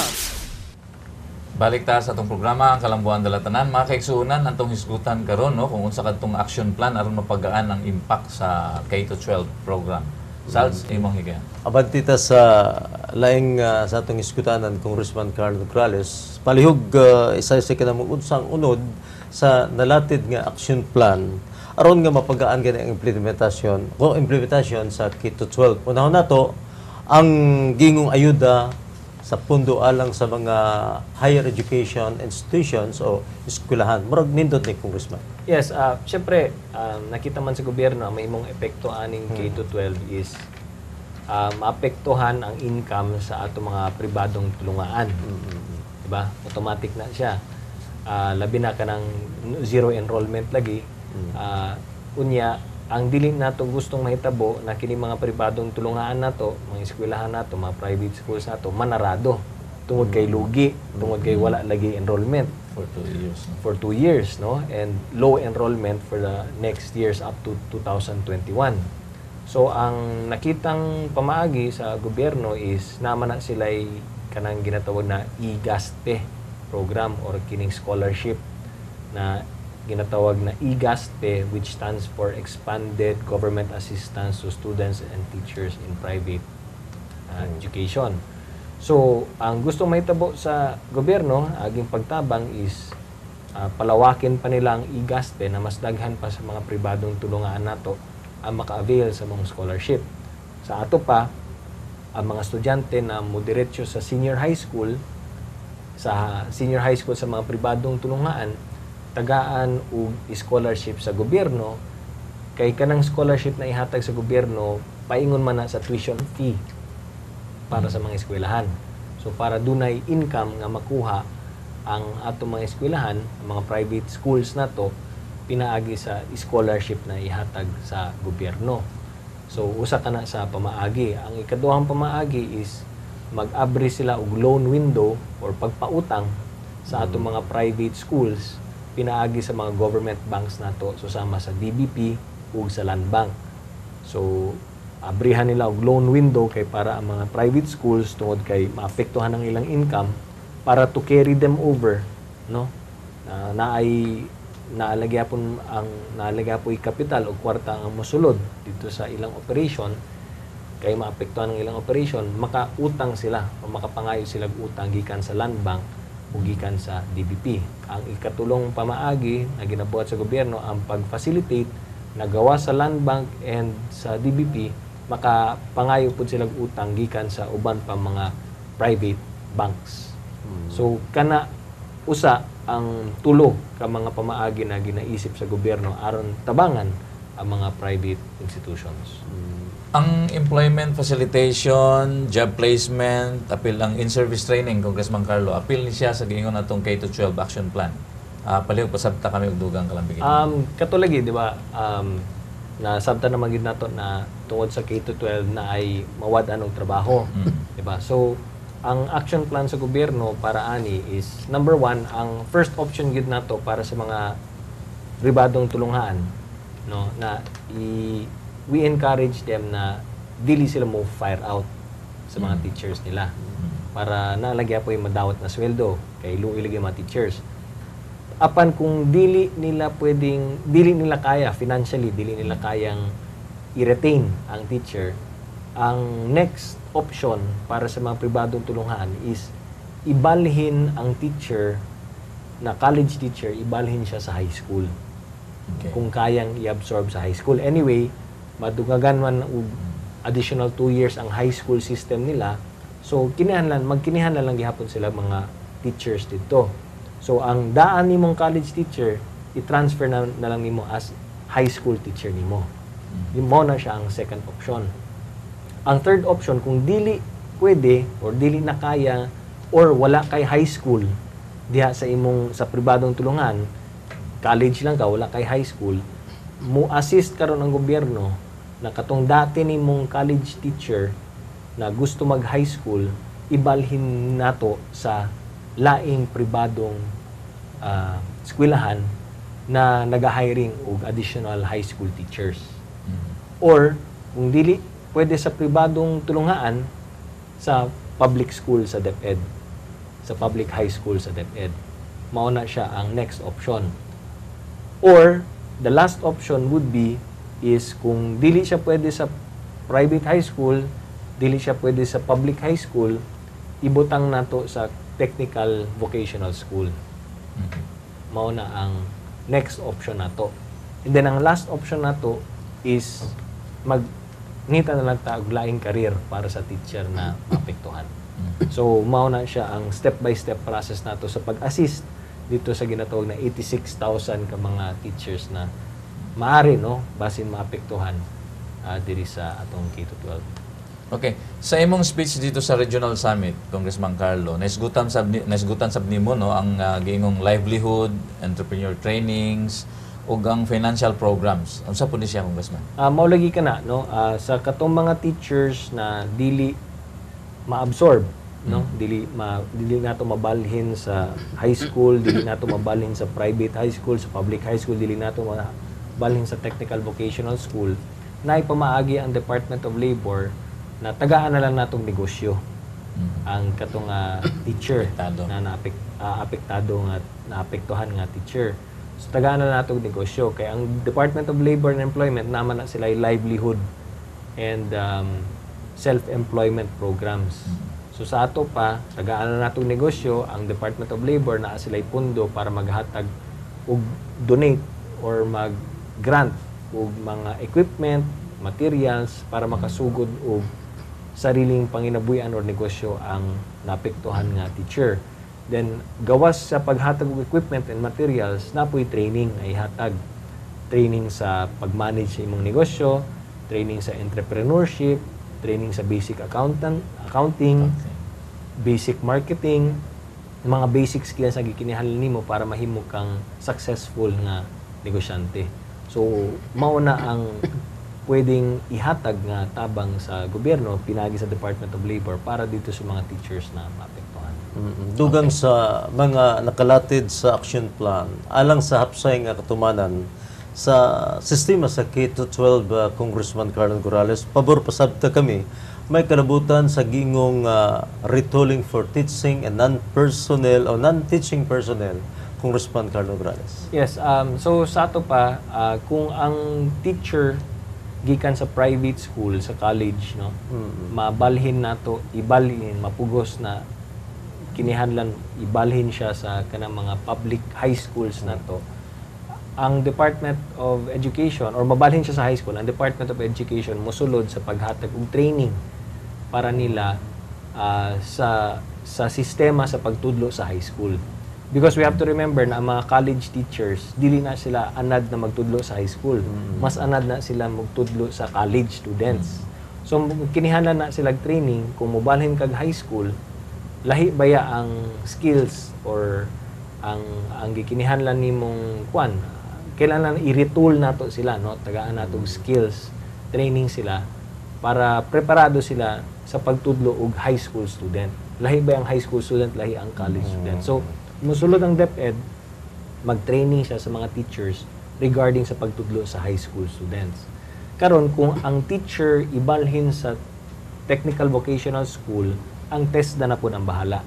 Balik ta sa atong programa ang Kalambuan Dalatanan. Mga kaigsuunan, antong hisgutan karon no kung unsa kadtong action plan aron mapagaan ang impact sa K-12 program. Sals, imong higayon. Abantita sa laing sa atong iskutanan Congressman Carlo Nograles, palihog isa sa kanang unsang unod sa nalatid nga action plan aron nga mapagaan gani ang implementasyon sa K-12. Unahon nato ang gingong ayuda sa pundo alang sa mga higher education institutions o eskwelahan. Murag nindot ni Congressman. Yes, syempre, nakita man sa gobyerno ang may imong epekto aning K-12 is maapektuhan ang income sa ato mga pribadong tulungaan. Diba? Automatic na siya. Labi na ka ng zero enrollment lagi. Unya, ang dili nato gustong mahitabo na kini mga pribadong tulungaan nato, mga eskwelahan nato, mga private schools nato manarado tungod kay lugi, tungod kay wala lagi enrollment For 2 years. No? for 2 years, no, and low enrollment for the next years up to 2021. So ang nakitang pamaagi sa gobyerno is naman na sila'y kanang ginatawag na IGASTE program or kining scholarship na ginatawag na IGASTE, which stands for Expanded Government Assistance to Students and Teachers in Private Education. So, ang gusto mahitabo sa gobyerno, aging pagtabang is palawakin pa nila ang IGASTE na mas daghan pa sa mga pribadong tulungan nato ang maka-avail sa mga scholarship. Sa ato pa, ang mga estudyante na moderatyo sa senior high school sa mga pribadong tulungan, tagaan og scholarship sa gobyerno, kay kanang scholarship na ihatag sa gobyerno, paingon man na sa tuition fee para sa mga eskwelahan. So para dunay income nga makuha ang ato mga eskwelahan, ang mga private schools na to, pinaagi sa scholarship na ihatag sa gobyerno. So usa ka na sa pamaagi. Ang ikaduhang pamaagi is mag-abri sila og loan window or pagpautang sa ato mga private schools, pinaagi sa mga government banks nato, susama sa DBP ug sa Land Bank. So abrihan nila og loan window kay para ang mga private schools tungod kay maapektuhan ang ilang income para to carry them over, no? Naalagya po kapital o kwarta ang mosulod dito sa ilang operation, kay maapektuhan ang ilang operation, makautang sila o makapangayo sila utang gikan sa Land Bank o gikan sa DBP. Ang ikatulong pamaagi na ginabuhat sa gobyerno ang pag-facilitate na gawa sa Land Bank and sa DBP, makapangayo po sila utang gikan sa uban pa mga private banks. So kana usa ang tulo ka mga pamaagi na ginaisip sa gobyerno aron tabangan ang mga private institutions. Ang employment facilitation, job placement, apil ang in-service training, Congressman Carlo, apil ni siya sa giingon atong K-12 action plan. Palihog pasabta kami og dugang kalambigin. Katulagi, di ba? Nasabta naman gid nato na tungod sa K-12 na ay mawad-an og trabaho, di ba? So ang action plan sa gobyerno para ani is number 1, ang first option gid nato para sa mga pribadong tulunghaan, no, na we encourage them na dili sila mo fire out sa mga teachers nila para nalagya po yung madawat na sweldo kay luilig yung mga teachers. Apan kung dili nila kaya financially, dili nila kayang i-retain ang teacher, ang next option para sa mga pribadong tulunghaan is ibalhin ang teacher na college teacher, ibalhin siya sa high school. Okay. Kung kayang i-absorb sa high school. Anyway, madugagan man og additional 2 years ang high school system nila. So magkinihan lang gihapon sila mga teachers dito. So ang daan nimong college teacher, i-transfer na lang nimo as high school teacher nimo. Mo na siya ang second option. Ang third option, kung dili pwede or dili na kaya or wala kay high school diha sa pribadong tulungan, college lang ka, wala kay high school, mo assist karon ang gobyerno na katong dati nimong college teacher na gusto mag high school, ibalhin nato sa laing pribadong eskwelahan na nag-hiring og additional high school teachers. Or kung dili pwede sa pribadong tulungaan, sa public school sa DepEd, sa public high school sa DepEd. Mauna siya ang next option. Or the last option would be is kung dili siya pwede sa private high school, dili siya pwede sa public high school, ibutang nato sa technical vocational school. Mauna ang next option nato. And then ang last option nato is ngita na lang ta og laing career para sa teacher na maapektuhan. So mauna siya ang step-by-step process nato sa pag-assist dito sa ginatawag na 86,000 ka mga teachers na maari, no, basin maapektuhan diri sa atong K-12. Okay. Sa imong speech dito sa Regional Summit, Congressman Carlo, naisgutan sab nimo, no, ang giingong livelihood, entrepreneur trainings, ug ang financial programs. Unsa po ni siya, Congressman? Maulagi ka na, no, sa katong mga teachers na dili ma-absorb, no, dili nato mabalhin sa high school, dili nato mabalhin sa private high school, sa public high school, dili nato mabalhin sa technical vocational school, na ipamaagi ang Department of Labor na tagaan na lang natong negosyo. ang katong teacher Apektado. na apektado nga naapektuhan nga teacher. So tagaan na nato og negosyo kay ang Department of Labor and Employment naman na sila livelihood and self-employment programs. So sa ato pa tagaan na nato og negosyo ang Department of Labor na sila pundo para maghatag og donate or mag-grant og mga equipment, materials para makasugod og sariling panginabuhian or negosyo ang naapektuhan nga teacher. Then, gawas sa paghatag og equipment and materials, napoy training ay hatag. Training sa pag-manage sa imong negosyo, training sa entrepreneurship, training sa basic accounting, basic marketing, mga basic skills na gikinahanglan nimo para mahimo kang successful nga negosyante. So, mao na ang pwedeng ihatag nga tabang sa gobyerno pinagi sa Department of Labor para dito sa mga teachers na maapektuhan. Dugang sa mga nakalatid sa action plan, alang sa hapsay nga katumanan sa sistema sa K-12 Congressman Carlo Nograles, pabor pasabta kami, may kalabutan sa gingong retooling for teaching and non-personnel o non-teaching personnel, Congressman Carlo Nograles. Yes, so sa ato pa, kung ang teacher gikan sa private school, sa college, no, mabalhin nato, ibalhin, mapugos na kinihanglan ibalhin siya sa kanang mga public high schools nato. Ang Department of Education or mabalhin siya sa high school, ang Department of Education mosulod sa paghatag og training para nila sa sistema sa pagtudlo sa high school. Because we have to remember na ang mga college teachers, dili na sila anad na magtudlo sa high school. Mas anad na sila magtudlo sa college students. So, kinihanglan na sila training, kung mobalhin kag high school, lahi baya ang skills or ang gikinihanglan nimong kwan. Kailangan i-retool nato sila, no? Tagaan nato skills, training sila para preparado sila sa pagtudlo og high school student. Lahi ba ang high school student, lahi ang college student. So, musulod ang DepEd, mag-training siya sa mga teachers regarding sa pagtudlo sa high school students. Karon kung ang teacher ibalhin sa technical vocational school, ang TESDA na po ang bahala.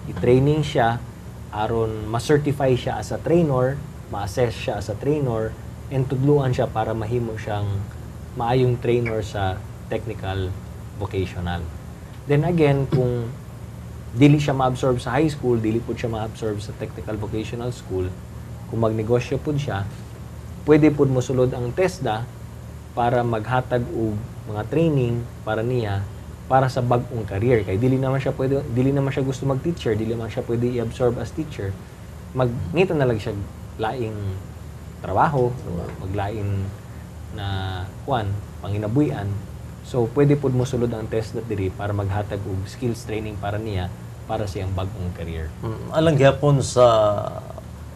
I-training siya, aron ma-certify siya as a trainer, ma-assess siya as a trainer, and tudluan siya para mahimo siyang maayong trainer sa technical vocational. Then again, kung dili siya ma-absorb sa high school, dili po siya ma-absorb sa technical vocational school, kung magnegosyo po siya, pwede po mosulod ang TESDA para maghatag og mga training para niya para sa bag-ong career. Kay dili naman siya gusto mag-teacher, dili naman siya pwede i-absorb as teacher. Ngito na lang siya laing trabaho, maglaing na panginabuhian. So pwede po mosulod ang TESDA diri para maghatag og skills training para niya para sa iyang bagong career. Alang gyapon sa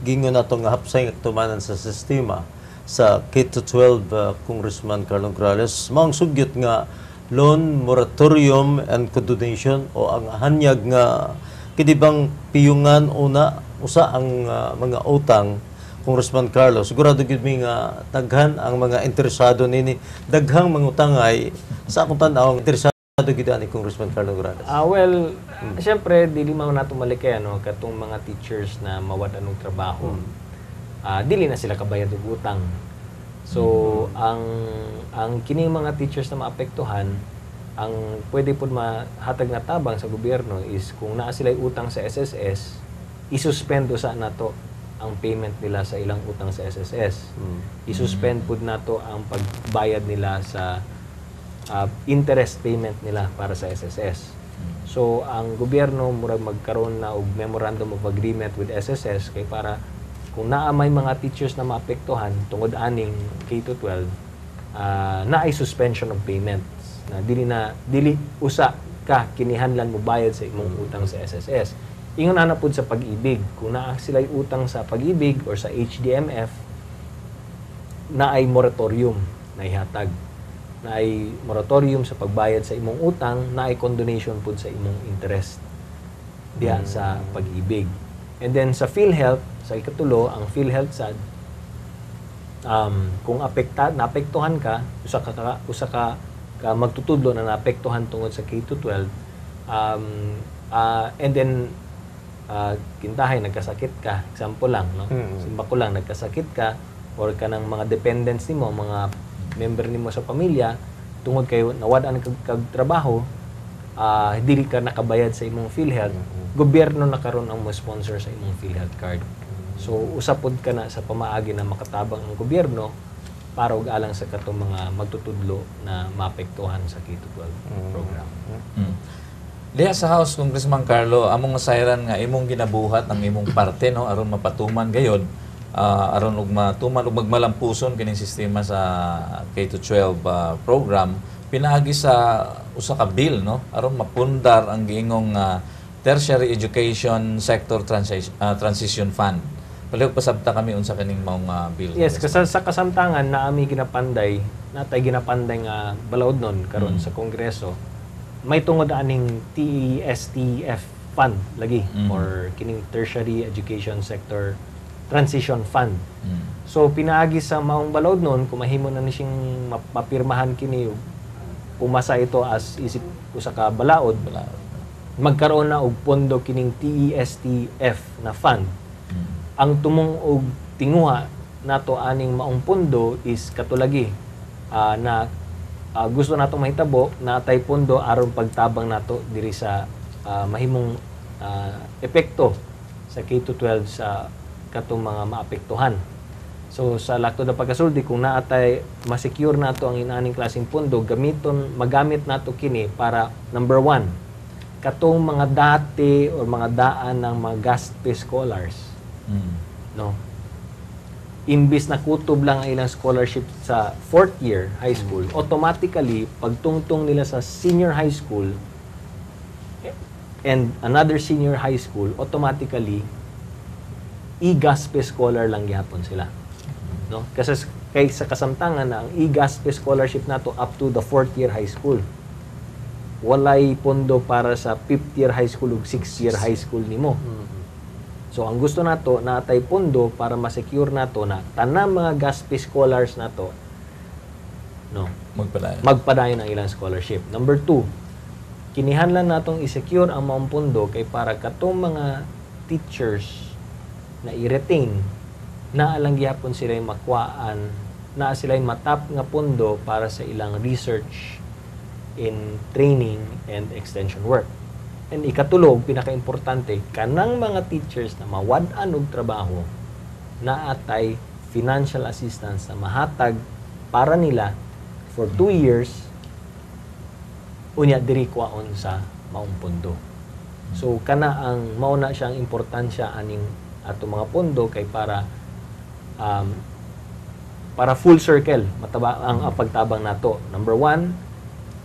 gingon nato nga hapsay nga tumanan sa sistema sa K-12 Congressman Carlo Nograles, maong sugyot nga loan moratorium and condonation o ang hanyag nga kidibang piyungan una usa ang mga utang. Congressman Carlo, sigurado gid mi nga daghan ang mga interesado nini, daghang mga utangay sa akong tan-aw interesado gid ani Congressman Carlo Nograles. Well, syempre dili man nato malikay katong mga teachers na mawad anong trabaho. Dili na sila kabayad og utang. So, ang kining mga teachers na maapektuhan, ang pwede pud mahatag na tabang sa gobyerno is kung naa sila utang sa SSS, isuspendo sa nato ang payment nila sa ilang utang sa SSS. Isuspend pud nato ang pagbayad nila sa interest payment nila para sa SSS. So, ang gobyerno murag magkaroon na og memorandum of agreement with SSS kay para kung naa may mga teachers na maapektuhan tungod aning K-12, na ay suspension of payments na dili usa ka kinihanglan mo bayad sa imong utang sa SSS. Ingon ana pud sa Pag-ibig, kung naa sila'y utang sa Pag-ibig or sa HDMF, na ay moratorium na ihatag. Na ay moratorium sa pagbayad sa imong utang, na ay condonation pud sa imong interest diha sa Pag-ibig. And then sa PhilHealth, sa ikatulo, ang PhilHealth sad, kung naapektuhan ka, usa ka magtutudlo na naapektuhan tungod sa K-12, And then kintahay nagkasakit ka, example lang, no? Simba ko lang nagkasakit ka or kanang mga dependents nimo, mga member nimo sa pamilya tungod kayo nawad-an kag trabaho, dili ka nakabayad sa imong PhilHealth, gobyerno na karon ang mo sponsor sa imong PhilHealth card. So usapod ka na sa pamaagi na makatabang ang gobyerno para og alang sa katong mga magtutudlo na maapektuhan sa K-12 program. Diha sa House, Congressman Carlo, among nasayran nga imong ginabuhat ang imong parte, no, aron mapatuman gayod, aron ug matuman ug magmalampuson kining sistema sa K-12 program, pinaagi sa usa ka bill, no, aron mapundar ang giingong Tertiary Education Sector Transition Fund. Palihog pasabta kami unsa kaning maong bill. Yes, kasi sa kasamtangan na ami ginapanday, natay ginapanday nga balaod nun karon sa Kongreso, may tungod aning TESTF fund lagi or kining Tertiary Education Sector Transition Fund. So pinaagi sa maong balaod nun, kung mahimo na ni siyang mapirmahan kini, pumasa ito as isip usa ka balaod, magkaroon na og pondo kining TESTF na fund. Ang tumong og tinguha nato aning maong pondo is katulagi na gusto nato mahitabo na tay pondo aron pagtabang nato diri sa mahimong epekto sa K-12 sa katong mga maapektuhan. So sa lakto na pagkasulti, kung naatay ma-secure nato ang inaning klaseng pondo, magamit nato kini para number 1, katong mga dati o mga daan ng mga GASP scholars. No? Imbis na kutob lang ang ilang scholarship sa 4th year high school, automatically, pagtungtong nila sa senior high school and another senior high school, automatically, e-GASP scholar lang gyapon sila. No? Kasi kay sa kasamtangan na ang e-GASP scholarship nato up to the 4th year high school. Walay pondo para sa 5th year high school ug 6th year high school nimo. So ang gusto nato natay pondo para ma-secure nato na tanang mga GASP scholars nato no magpadayon ang ilang scholarship. Number 2, kinihanglan natong i-secure ang maong pondo kay para katong mga teachers na i-retain na alang gyapon sila makuhaan, na sila matap nga pondo para sa ilang research in training and extension work. And ikatulog, pinaka-importante, kanang mga teachers na mawad-an og trabaho na atay financial assistance na mahatag para nila for 2 years unya diri kwaon sa maong pondo. So kana ang mauna siyang importansya aning ato mga pondo kay para full circle mataba ang pagtabang nato. Number 1,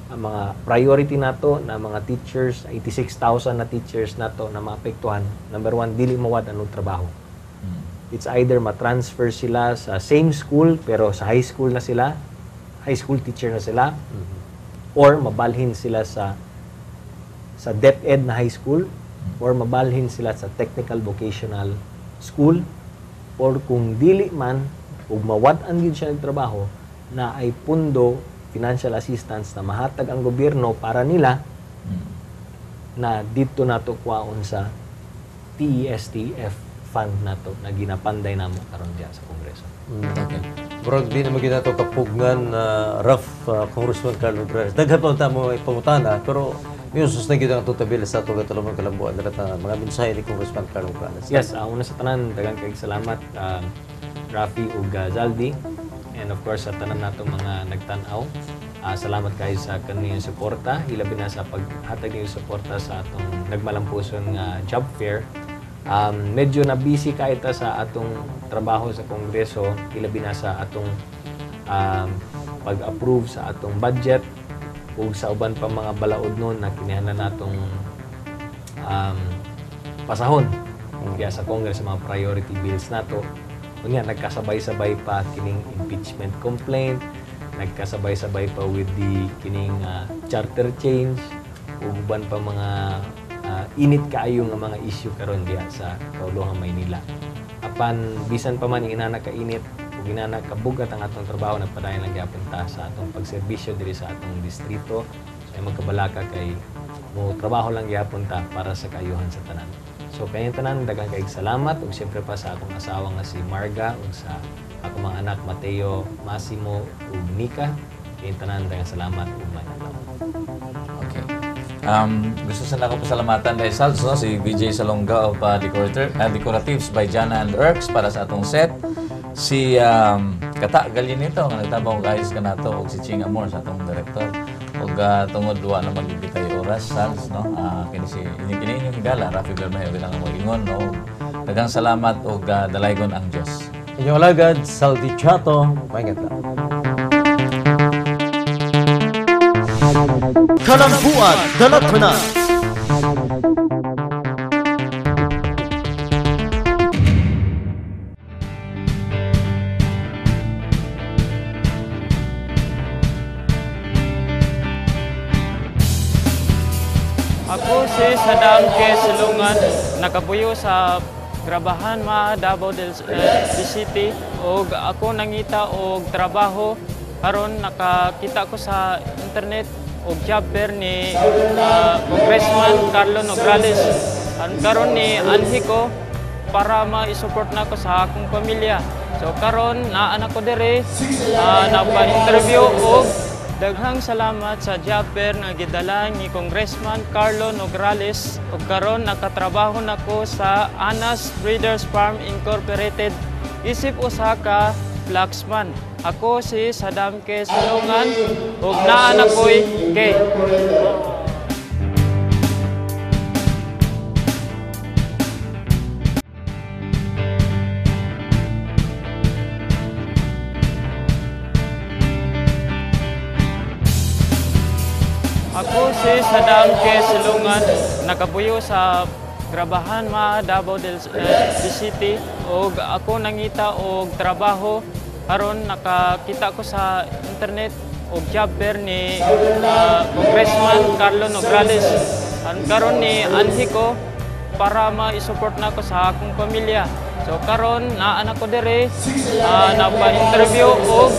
ang mga priority nato na mga teachers, 86,000 na teachers nato na maapektuhan. Number 1, dili mawad anong trabaho. It's either ma-transfer sila sa same school pero sa high school na sila, high school teacher na sila, or mabalhin sila sa DepEd na high school, or mabalhin sila sa technical vocational school, or kung dili man ug mawad-an gyud siya ng trabaho na ay pundo financial assistance na mahatag ang gobyerno para nila na dito nato kwaon sa TESTF fund nato na ginapanday namo karon diya sa Kongreso. Okay. Murag di naman ginato kapugnan na rough Congressman Carlo Nograles. Daghan pa ta mo ipangutana pero yung sustain kita ang tutabil sa ato katulong kalambuan na mga mensahe ni Congressman Carlo Nograles. Yes, una sa tanan daghang kay salamat Rafi ug Zaldi. And of course, sa tanan nato mga nagtan-aw, salamat kayo sa kaniyong suporta. Ilabi na sa paghatag niyong suporta sa atong nagmalampuson nga job fair. Medyo na busy kayo sa atong trabaho sa Kongreso. Ilabi na sa atong pag-approve sa atong budget ug sa uban pa mga balaod nun na kinahanglan natong pasahon kaya sa Congress mga priority bills nato. Unya nagkasabay-sabay pa kining impeachment complaint, nagkasabay-sabay pa with the kining charter change, ug uban pa mga init kaayo nga mga issue karon diha sa Kauluhang Maynila. Apan bisan pa man inana ka init ug inana ka bugat ang atong trabaho, nagpadayon lang gyapon ta sa atong pagserbisyo diri sa atong distrito. So magkabalaka kay mo trabaho lang gyapon ta para sa kayuhan sa tanan. So kayong tanan daghang kayong salamat ug siyempre pa sa akong asawa nga si Marga ug sa akong mga anak Mateo, Massimo ug Nika. Kayong tanan daghang salamat ug mananaw. Okay. Gusto sana ako pasalamatan dahil Salz, no? Si BJ Salonga of Decoratives by Jana and Erks para sa atong set. Si Kata Galinito nga nagtabang og ayos kanato ug si Ching Amor sa atong director. Ug tungod duwa na magigitay oras Salz, no? Kini si inyong higala Rafi Bermejo bilang ang mogingon, no? Daghang salamat ug dalaygon ang Dios. Inyong alagad, Saldi Chato, maingat lang. Kalambuan Dalatana. Ako si Sadam K. Silungan, nakabuyo sa Grabahan Davao del City ug ako nangita og trabaho karon nakakita ko sa internet og job fair ni Congressman Carlo Nograles. Karon ni anhi ko para ma-support na ko sa akong pamilya. So karon naa na ko dire napa-interview og daghang salamat sa job fair nga gidala ni Congressman Carlo Nograles ug karon nakatrabaho nako sa Anas Breeders Farm Incorporated isip usa ka flaxman. Ako si Sadam K. Silungan ug naa na ko'y K. Ako si Sadam K. Silungan, nakabuyo sa Grabahan Davao del City ug ako nangita og trabaho karon nakakita ko sa internet og job fair ni Congressman Carlo Nograles. Karon ni anhi ko para ma-support na ko sa akong pamilya. So karon naa na ko dire napa-interview og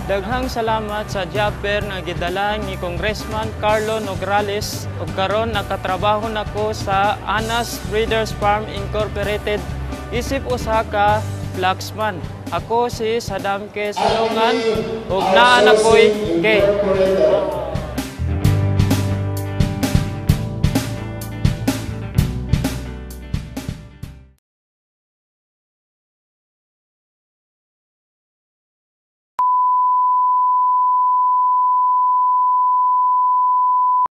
daghang salamat sa job fair nga gidala ni Congressman Carlo Nograles ug karon nakatrabaho nako sa Anas Breeders Farm Incorporated isip usa ka flaxman. Ako si Sadam K. Silungan ug naa na ko'y K.